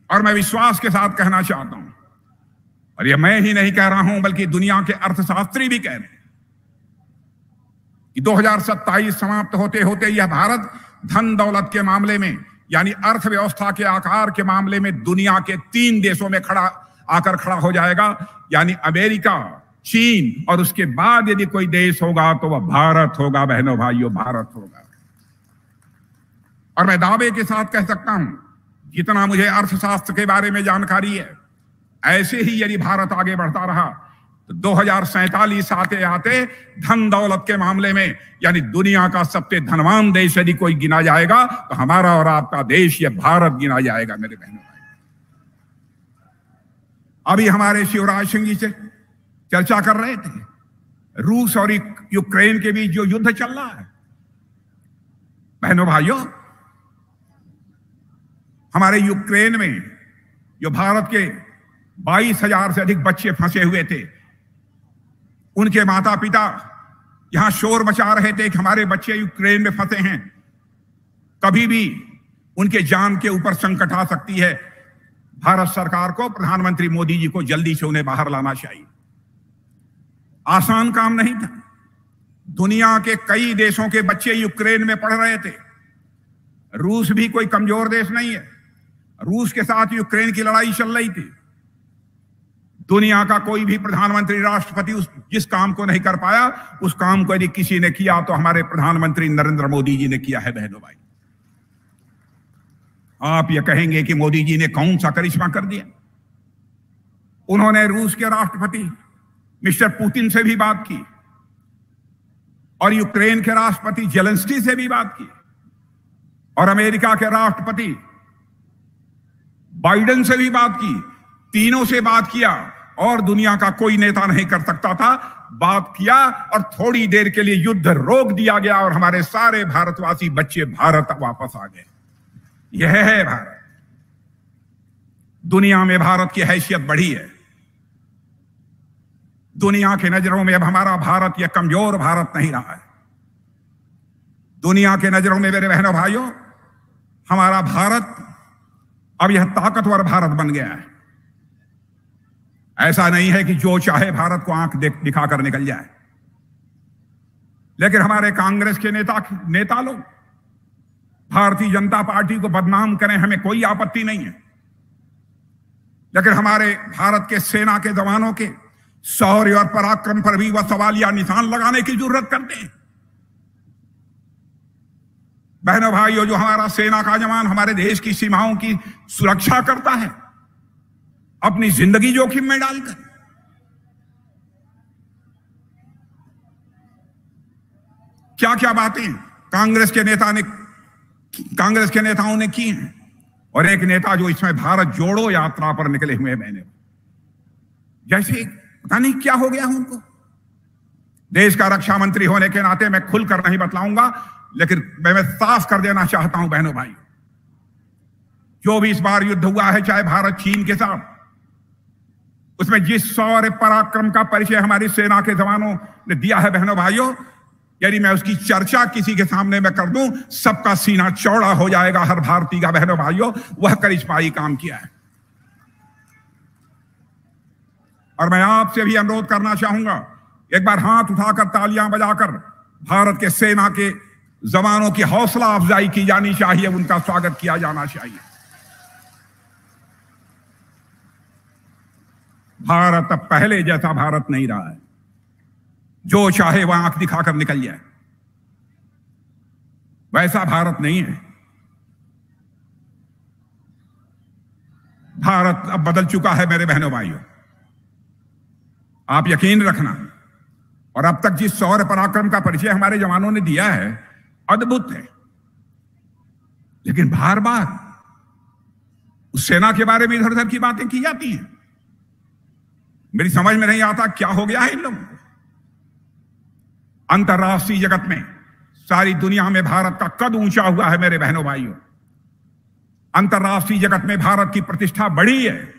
और मैं विश्वास के साथ कहना चाहता हूं, और यह मैं ही नहीं कह रहा हूं बल्कि दुनिया के अर्थशास्त्री भी कह रहे हैं कि 2027 समाप्त होते होते यह भारत धन दौलत के मामले में यानी अर्थव्यवस्था के आकार के मामले में दुनिया के 3 देशों में आकर खड़ा हो जाएगा, यानी अमेरिका, चीन और उसके बाद यदि कोई देश होगा तो वह भारत होगा। बहनों भाइयों, भारत होगा। और मैं दावे के साथ कह सकता हूं, जितना मुझे अर्थशास्त्र के बारे में जानकारी है, ऐसे ही यदि भारत आगे बढ़ता रहा तो 2047 आते आते धन दौलत के मामले में यानी दुनिया का सबसे धनवान देश यदि कोई गिना जाएगा तो हमारा और आपका देश यह भारत गिना जाएगा। मेरे बहनों भाई, अभी हमारे शिवराज सिंह जी से चर्चा कर रहे थे रूस और यूक्रेन के बीच जो युद्ध चल रहा है। बहनों भाइयों, हमारे यूक्रेन में जो भारत के 22,000 से अधिक बच्चे फंसे हुए थे, उनके माता पिता यहां शोर मचा रहे थे कि हमारे बच्चे यूक्रेन में फंसे हैं, कभी भी उनके जान के ऊपर संकट आ सकती है। भारत सरकार को, प्रधानमंत्री मोदी जी को जल्दी से उन्हें बाहर लाना चाहिए। आसान काम नहीं था। दुनिया के कई देशों के बच्चे यूक्रेन में पढ़ रहे थे। रूस भी कोई कमजोर देश नहीं है। रूस के साथ यूक्रेन की लड़ाई चल रही थी। दुनिया का कोई भी प्रधानमंत्री, राष्ट्रपति जिस काम को नहीं कर पाया, उस काम को यदि किसी ने किया तो हमारे प्रधानमंत्री नरेंद्र मोदी जी ने किया है। बहनों भाई, आप ये कहेंगे कि मोदी जी ने कौन सा करिश्मा कर दिया? उन्होंने रूस के राष्ट्रपति मिस्टर पुतिन से भी बात की और यूक्रेन के राष्ट्रपति जेलेंस्की से भी बात की और अमेरिका के राष्ट्रपति बाइडेन से भी बात की। तीनों से बात किया और दुनिया का कोई नेता नहीं कर सकता था। बात किया और थोड़ी देर के लिए युद्ध रोक दिया गया और हमारे सारे भारतवासी बच्चे भारत वापस आ गए। यह है भारत। दुनिया में भारत की हैसियत बढ़ी है। दुनिया की नजरों में अब हमारा भारत यह कमजोर भारत नहीं रहा है। दुनिया के नजरों में मेरे बहनों भाइयों, हमारा भारत अब यह ताकतवर भारत बन गया है। ऐसा नहीं है कि जो चाहे भारत को आंख दिखाकर निकल जाए। लेकिन हमारे कांग्रेस के नेता लोग भारतीय जनता पार्टी को बदनाम करें, हमें कोई आपत्ति नहीं है। लेकिन हमारे भारत के सेना के जवानों के शौर्य और पराक्रम पर भी वह सवालिया निशान लगाने की जरूरत करते हैं। बहनों भाइयों, जो हमारा सेना का जवान हमारे देश की सीमाओं की सुरक्षा करता है अपनी जिंदगी जोखिम में डालकर, क्या क्या बातें कांग्रेस के नेताओं ने की हैं। और एक नेता जो इसमें भारत जोड़ो यात्रा पर निकले हुए मैंने, जैसे पता नहीं क्या हो गया उनको। देश का रक्षा मंत्री होने के नाते मैं खुलकर नहीं बतलाऊंगा, लेकिन मैं साफ कर देना चाहता हूं बहनों भाई, जो भी इस बार युद्ध हुआ है चाहे भारत चीन के साथ, उसमें जिस शौर्य पराक्रम का परिचय हमारी सेना के जवानों ने दिया है बहनों भाइयों, यदि मैं उसकी चर्चा किसी के सामने मैं कर दूं, सबका सीना चौड़ा हो जाएगा हर भारतीय का। बहनों भाइयों, वह करिश्माई काम किया है। और मैं आपसे भी अनुरोध करना चाहूंगा, एक बार हाथ उठाकर तालियां बजाकर भारत के सेना के जवानों की हौसला अफजाई की जानी चाहिए, उनका स्वागत किया जाना चाहिए। भारत अब पहले जैसा भारत नहीं रहा है, जो चाहे वह आंख दिखाकर निकल जाए, वैसा भारत नहीं है। भारत अब बदल चुका है मेरे बहनों भाइयों, आप यकीन रखना। और अब तक जिस शौर्य पराक्रम का परिचय हमारे जवानों ने दिया है, अद्भुत है। लेकिन बार बार उस सेना के बारे में इधर उधर की बातें की जाती हैं। मेरी समझ में नहीं आता क्या हो गया है इन लोगों को। अंतर्राष्ट्रीय जगत में, सारी दुनिया में भारत का कद ऊंचा हुआ है मेरे बहनों भाइयों। अंतर्राष्ट्रीय जगत में भारत की प्रतिष्ठा बढ़ी है।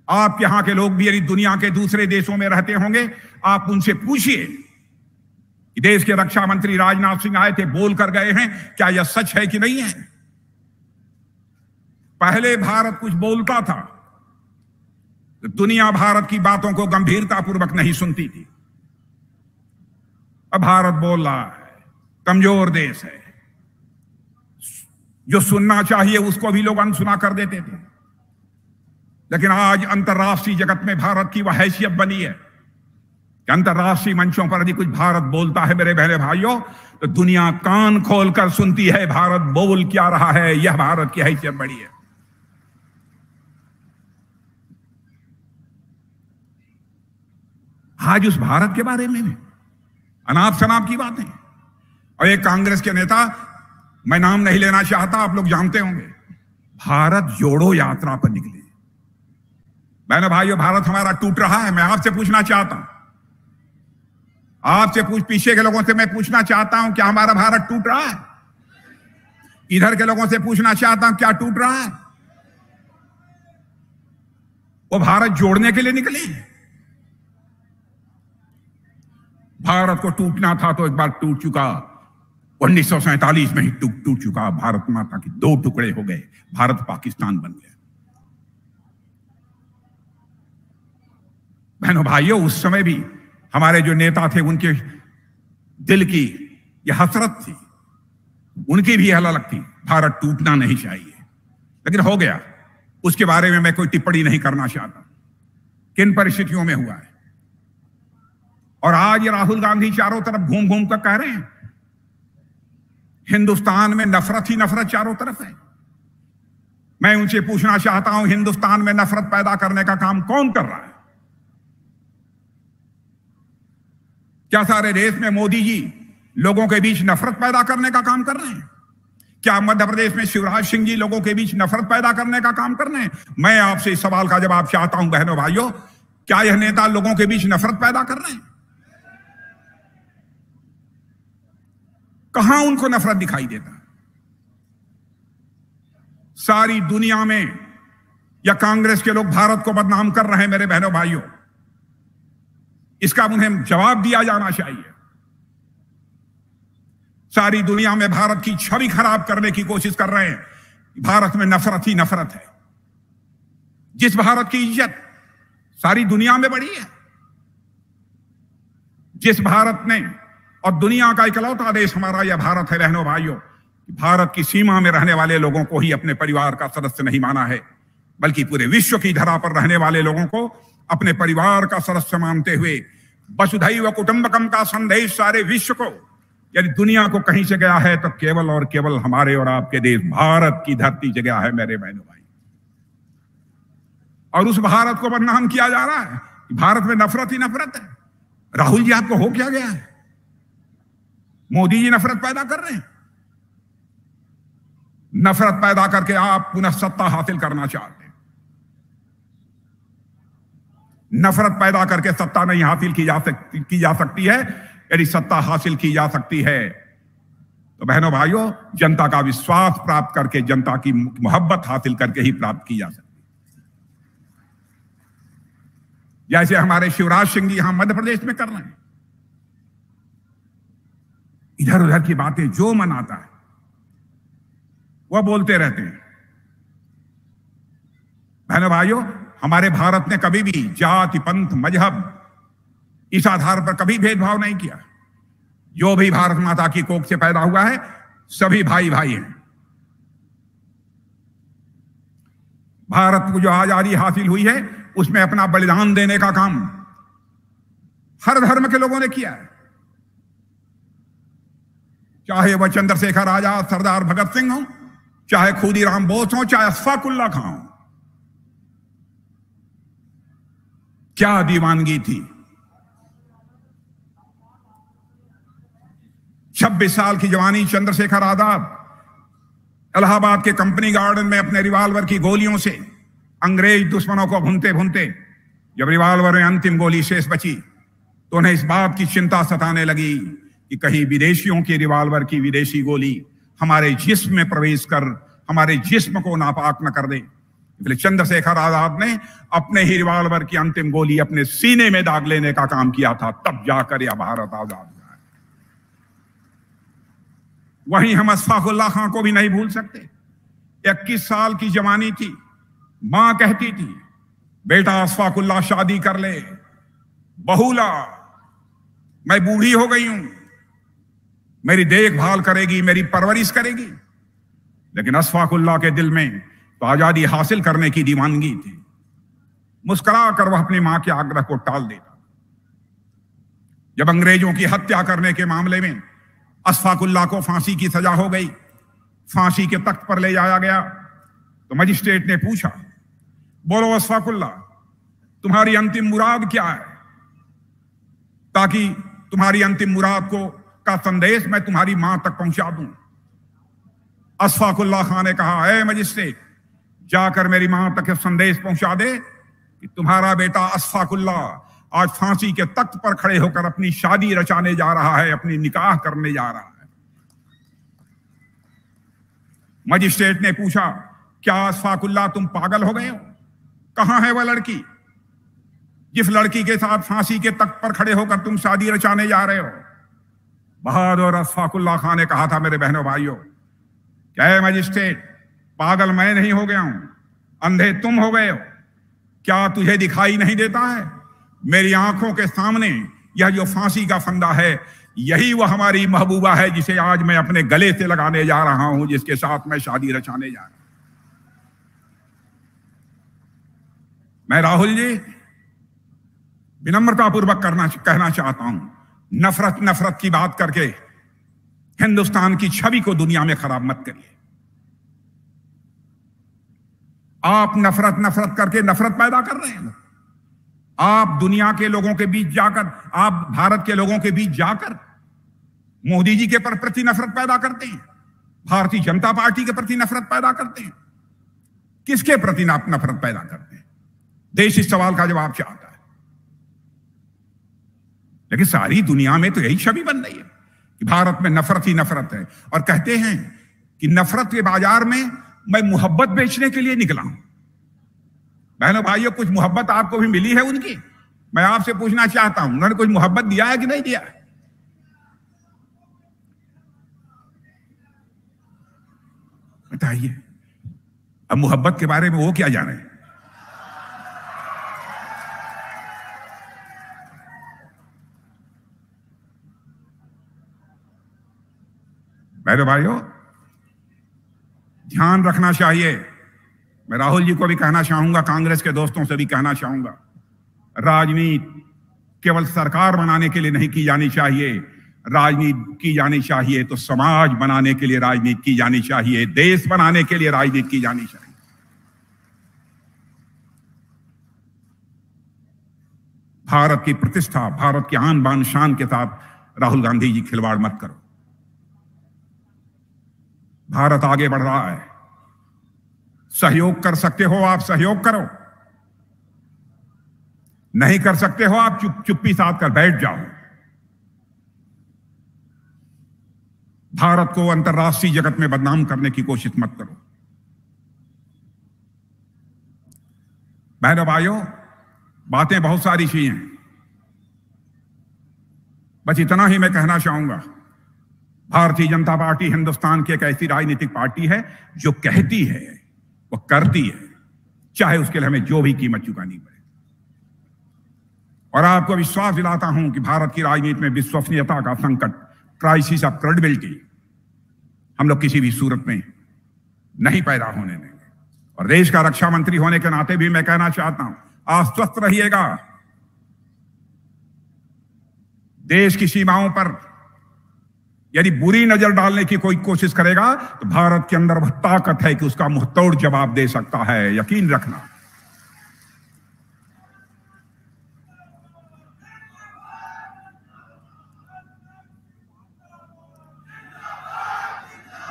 आप यहां के लोग भी यदि दुनिया के दूसरे देशों में रहते होंगे, आप उनसे पूछिए कि देश के रक्षा मंत्री राजनाथ सिंह आए थे, बोल कर गए हैं, क्या यह सच है कि नहीं है। पहले भारत कुछ बोलता था तो दुनिया भारत की बातों को गंभीरतापूर्वक नहीं सुनती थी। अब भारत बोल रहा है, कमजोर देश है, जो सुनना चाहिए उसको भी लोग अनसुना कर देते थे। लेकिन आज अंतर्राष्ट्रीय जगत में भारत की वह हैसियत बनी है कि अंतर्राष्ट्रीय मंचों पर यदि कुछ भारत बोलता है मेरे बहने भाइयों, तो दुनिया कान खोलकर सुनती है भारत बोल क्या रहा है। यह भारत की हैसियत बड़ी है। आज उस भारत के बारे में अनाप शनाप की बातें। और एक कांग्रेस के नेता, मैं नाम नहीं लेना चाहता, आप लोग जानते होंगे, भारत जोड़ो यात्रा पर निकले। बहनों भाइयों, भारत हमारा टूट रहा है। मैं आपसे पूछना चाहता हूं, आपसे पीछे के लोगों से मैं पूछना चाहता हूं, क्या हमारा भारत टूट रहा है? इधर के लोगों से पूछना चाहता हूं, क्या टूट रहा है? वो भारत जोड़ने के लिए निकले। भारत को टूटना था तो एक बार टूट चुका, 1947 में ही टूट चुका। भारत माता के दो टुकड़े हो गए, भारत पाकिस्तान बन गया। बहनों भाइयों, उस समय भी हमारे जो नेता थे, उनके दिल की यह हसरत थी, उनकी भी यह ललक थी, भारत टूटना नहीं चाहिए। लेकिन हो गया, उसके बारे में मैं कोई टिप्पणी नहीं करना चाहता, किन परिस्थितियों में हुआ है। और आज राहुल गांधी चारों तरफ घूम घूम कर कह रहे हैं हिंदुस्तान में नफरत ही नफरत चारों तरफ है। मैं उनसे पूछना चाहता हूं, हिंदुस्तान में नफरत पैदा करने का काम कौन कर रहा है? क्या सारे देश में मोदी जी लोगों के बीच नफरत पैदा करने का काम कर रहे हैं? क्या मध्य प्रदेश में शिवराज सिंह जी लोगों के बीच नफरत पैदा करने का काम कर रहे हैं? मैं आपसे इस सवाल का जवाब चाहता हूं बहनों भाइयों, क्या यह नेता लोगों के बीच नफरत पैदा कर रहे हैं? कहां उनको नफरत दिखाई देता? सारी दुनिया में या कांग्रेस के लोग भारत को बदनाम कर रहे हैं मेरे बहनों भाइयों, इसका उन्हें जवाब दिया जाना चाहिए। सारी दुनिया में भारत की छवि खराब करने की कोशिश कर रहे हैं। भारत में नफरत ही नफरत है। जिस भारत की इज्जत सारी दुनिया में बढ़ी है, जिस भारत ने, और दुनिया का इकलौता देश हमारा यह भारत है बहनों भाइयों, भारत की सीमा में रहने वाले लोगों को ही अपने परिवार का सदस्य नहीं माना है, बल्कि पूरे विश्व की धरा पर रहने वाले लोगों को अपने परिवार का सदस्य मानते हुए वसुधैव कुटुंबकम का संदेश सारे विश्व को, यदि दुनिया को कहीं से गया है तो केवल और केवल हमारे और आपके देश भारत की धरती से गया है मेरे बहनों भाई। और उस भारत को बदनाम किया जा रहा है। भारत में नफरत ही नफरत है। राहुल जी आपको हो क्या गया है? मोदी जी नफरत पैदा कर रहे हैं। नफरत पैदा करके आप पुनः सत्ता हासिल करना चाहते हैं। नफरत पैदा करके सत्ता नहीं हासिल की जा सकती है। यदि सत्ता हासिल की जा सकती है तो बहनों भाइयों, जनता का विश्वास प्राप्त करके, जनता की मोहब्बत हासिल करके ही प्राप्त की जा सकती है। जैसे हमारे शिवराज सिंह जी यहां मध्य प्रदेश में कर रहे हैं। इधर उधर की बातें जो मन आता है वह बोलते रहते हैं। बहनों भाइयों, हमारे भारत ने कभी भी जाति, पंथ, मजहब इस आधार पर कभी भेदभाव नहीं किया। जो भी भारत माता की कोख से पैदा हुआ है सभी भाई भाई हैं। भारत को जो आजादी हासिल हुई है उसमें अपना बलिदान देने का काम हर धर्म के लोगों ने किया है। चाहे वह चंद्रशेखर आजाद, सरदार भगत सिंह हो, चाहे खुदीराम बोस हो, चाहे अशफाक उल्लाह खां हो। क्या दीवानगी थी। 26 साल की जवानी चंद्रशेखर आजाद इलाहाबाद के कंपनी गार्डन में अपने रिवाल्वर की गोलियों से अंग्रेज दुश्मनों को भूनते भूनते जब रिवाल्वर में अंतिम गोली शेष बची तो उन्हें इस बात की चिंता सताने लगी कि कहीं विदेशियों की रिवाल्वर की विदेशी गोली हमारे जिस्म में प्रवेश कर हमारे जिस्म को नापाक न कर दे। इसलिए चंद्रशेखर आजाद ने अपने ही रिवाल्वर की अंतिम गोली अपने सीने में दाग लेने का काम किया था, तब जाकर यह भारत आजाद हुआ है। वहीं हम अशफाक उल्लाह खां को भी नहीं भूल सकते। 21 साल की जवानी थी। मां कहती थी, बेटा अशफाक उल्लाह शादी कर ले, बहुला, मैं बूढ़ी हो गई हूं, मेरी देखभाल करेगी, मेरी परवरिश करेगी। लेकिन अशफाक उल्लाह के दिल में तो आजादी हासिल करने की दीवानगी थी। मुस्कुरा कर वह अपनी मां के आग्रह को टाल देता। जब अंग्रेजों की हत्या करने के मामले में अशफाक उल्लाह को फांसी की सजा हो गई, फांसी के तख्त पर ले जाया गया, तो मजिस्ट्रेट ने पूछा, बोलो अशफाक उल्लाह, तुम्हारी अंतिम मुराद क्या है, ताकि तुम्हारी अंतिम मुराद का संदेश मैं तुम्हारी मां तक पहुंचा दूं। अशफाक उल्लाह खान ने कहा, ऐ मजिस्ट्रेट, जाकर मेरी मां तक संदेश पहुंचा दे कि तुम्हारा बेटा अशफाक उल्लाह आज फांसी के तख्त पर खड़े होकर अपनी शादी रचाने जा रहा है, अपनी निकाह करने जा रहा है। मजिस्ट्रेट ने पूछा, क्या अशफाक उल्लाह तुम पागल हो गए हो? कहां है वह लड़की जिस लड़की के साथ फांसी के तख्त पर खड़े होकर तुम शादी रचाने जा रहे हो? बहादुर अशफाक उल्लाह खान ने कहा था, मेरे बहनों भाइयों, क्या मजिस्ट्रेट, पागल मैं नहीं हो गया हूं, अंधे तुम हो गए हो। क्या तुझे दिखाई नहीं देता है मेरी आंखों के सामने यह जो फांसी का फंदा है, यही वह हमारी महबूबा है जिसे आज मैं अपने गले से लगाने जा रहा हूं, जिसके साथ मैं शादी रचाने जा रहा हूं। मैं राहुल जी विनम्रता पूर्वक कहना चाहता हूं, नफरत नफरत की बात करके हिंदुस्तान की छवि को दुनिया में खराब मत करिए। आप नफरत नफरत करके नफरत पैदा कर रहे हैं। आप दुनिया के लोगों के बीच जाकर, आप भारत के लोगों के बीच जाकर मोदी जी के प्रति नफरत पैदा करते हैं, भारतीय जनता पार्टी के प्रति नफरत पैदा करते हैं। किसके प्रति नफरत पैदा करते हैं? देश इस सवाल का जवाब चाहता है। लेकिन सारी दुनिया में तो यही छवि बन रही है कि भारत में नफरत ही नफरत है, और कहते हैं कि नफरत के बाजार में मैं मोहब्बत बेचने के लिए निकला हूं। बहनों भाइयों, कुछ मोहब्बत आपको भी मिली है उनकी? मैं आपसे पूछना चाहता हूं, उन्होंने कुछ मोहब्बत दिया है कि नहीं दिया है? बताइए, अब मोहब्बत के बारे में वो क्या जाने। मेरे भाइयों, ध्यान रखना चाहिए। मैं राहुल जी को भी कहना चाहूंगा, कांग्रेस के दोस्तों से भी कहना चाहूंगा, राजनीति केवल सरकार बनाने के लिए नहीं की जानी चाहिए। राजनीति की जानी चाहिए तो समाज बनाने के लिए राजनीति की जानी चाहिए, देश बनाने के लिए राजनीति की जानी चाहिए। भारत की प्रतिष्ठा, भारत की आन बान शान के साथ राहुल गांधी जी खिलवाड़ मत करो। भारत आगे बढ़ रहा है, सहयोग कर सकते हो आप सहयोग करो, नहीं कर सकते हो आप चुप्पी साध कर बैठ जाओ। भारत को अंतर्राष्ट्रीय जगत में बदनाम करने की कोशिश मत करो। बहनों भाइयों, बातें बहुत सारी सी हैं, बस इतना ही मैं कहना चाहूंगा। भारतीय जनता पार्टी हिंदुस्तान की एक ऐसी राजनीतिक पार्टी है जो कहती है वो करती है, चाहे उसके लिए हमें जो भी कीमत चुकानी पड़े। और आपको विश्वास दिलाता हूं कि भारत की राजनीति में विश्वसनीयता का संकट, क्राइसिस ऑफ क्रेडिबिलिटी, हम लोग किसी भी सूरत में नहीं पैदा होने देंगे। और देश का रक्षा मंत्री होने के नाते भी मैं कहना चाहता हूं, आश्वस्त रहिएगा। देश की सीमाओं पर यदि बुरी नजर डालने की कोई कोशिश करेगा तो भारत के अंदर वह ताकत है कि उसका मुंहतोड़ जवाब दे सकता है, यकीन रखना।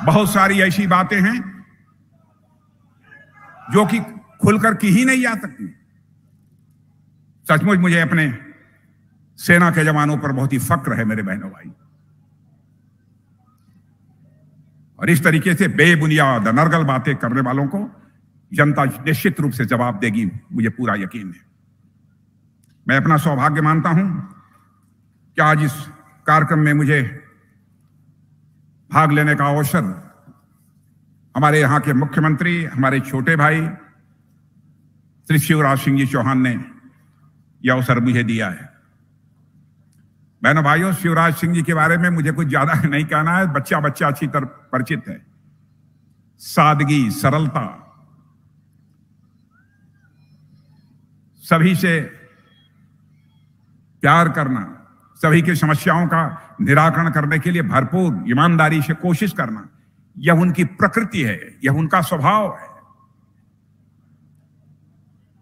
बहुत सारी ऐसी बातें हैं जो कि खुलकर की ही नहीं जा सकती। सचमुच मुझे अपने सेना के जवानों पर बहुत ही फक्र है मेरे बहनों भाई। और इस तरीके से बेबुनियाद अनर्गल बातें करने वालों को जनता निश्चित रूप से जवाब देगी, मुझे पूरा यकीन है। मैं अपना सौभाग्य मानता हूं कि आज इस कार्यक्रम में मुझे भाग लेने का अवसर हमारे यहां के मुख्यमंत्री, हमारे छोटे भाई श्री शिवराज सिंह जी चौहान ने यह अवसर मुझे दिया है। बहनों भाइयों, शिवराज सिंह जी के बारे में मुझे कुछ ज्यादा नहीं कहना है, बच्चा बच्चा अच्छी तरह परिचित है। सादगी, सरलता, सभी से प्यार करना, सभी की समस्याओं का निराकरण करने के लिए भरपूर ईमानदारी से कोशिश करना, यह उनकी प्रकृति है, यह उनका स्वभाव है।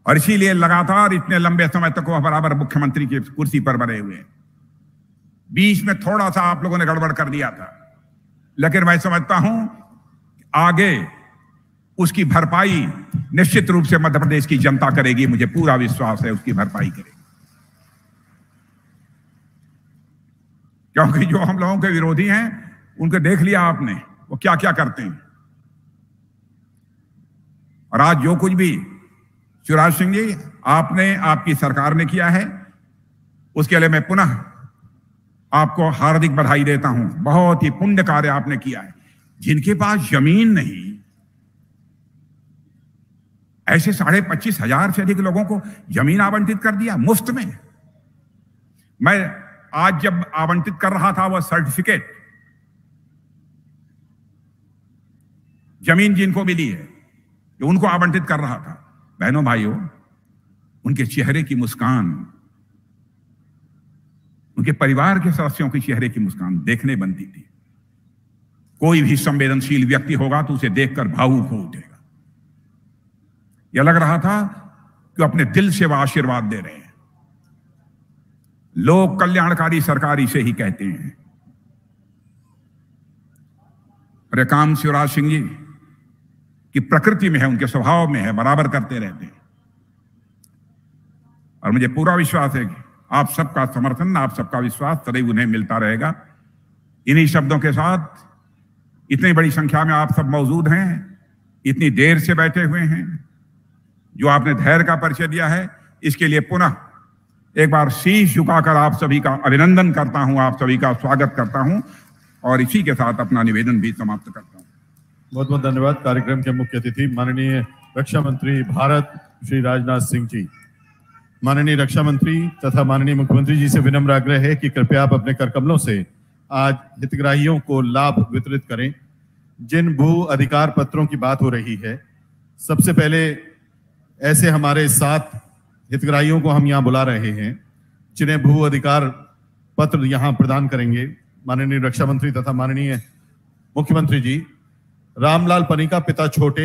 और इसीलिए लगातार इतने लंबे समय तक वह बराबर मुख्यमंत्री की कुर्सी पर बने हुए हैं। बीच में थोड़ा सा आप लोगों ने गड़बड़ कर दिया था, लेकिन मैं समझता हूं आगे उसकी भरपाई निश्चित रूप से मध्य प्रदेश की जनता करेगी, मुझे पूरा विश्वास है उसकी भरपाई करेगी। क्योंकि जो हम लोगों के विरोधी हैं उनको देख लिया आपने, वो क्या क्या करते हैं। और आज जो कुछ भी शिवराज सिंह जी आपने, आपकी सरकार ने किया है, उसके लिए मैं पुनः आपको हार्दिक बधाई देता हूं। बहुत ही पुण्य कार्य आपने किया है। जिनके पास जमीन नहीं, ऐसे 25,500 से अधिक लोगों को जमीन आवंटित कर दिया मुफ्त में। मैं आज जब आवंटित कर रहा था वह सर्टिफिकेट, जमीन जिनको मिली है जो उनको आवंटित कर रहा था, बहनों भाइयों, उनके चेहरे की मुस्कान, उनके परिवार के सदस्यों के चेहरे की मुस्कान देखने बनती थी। कोई भी संवेदनशील व्यक्ति होगा तो उसे देखकर भावुक हो उठेगा। यह लग रहा था कि अपने दिल से वह आशीर्वाद दे रहे हैं। लोक कल्याणकारी सरकार इसे ही कहते हैं। और यह काम शिवराज सिंह जी की प्रकृति में है, उनके स्वभाव में है, बराबर करते रहते हैं। और मुझे पूरा विश्वास है कि आप सबका समर्थन, आप सबका विश्वास सदैव उन्हें मिलता रहेगा। इन्हीं शब्दों के साथ इतनी बड़ी संख्या में आप सब मौजूद हैं, इतनी देर से बैठे हुए हैं, जो आपने धैर्य का परिचय दिया है, इसके लिए पुनः एक बार शीश झुकाकर आप सभी का अभिनंदन करता हूं, आप सभी का स्वागत करता हूं और इसी के साथ अपना निवेदन भी समाप्त करता हूं। बहुत बहुत धन्यवाद। कार्यक्रम के मुख्य अतिथि माननीय रक्षा मंत्री भारत श्री राजनाथ सिंह जी। माननीय रक्षा मंत्री तथा माननीय मुख्यमंत्री जी से विनम्र आग्रह है कि कृपया आप अपने करकमलों से आज हितग्राहियों को लाभ वितरित करें। जिन भू अधिकार पत्रों की बात हो रही है, सबसे पहले ऐसे हमारे 7 हितग्राहियों को हम यहाँ बुला रहे हैं जिन्हें भू अधिकार पत्र यहाँ प्रदान करेंगे माननीय रक्षा मंत्री तथा माननीय मुख्यमंत्री जी। रामलाल पनिका पिता छोटे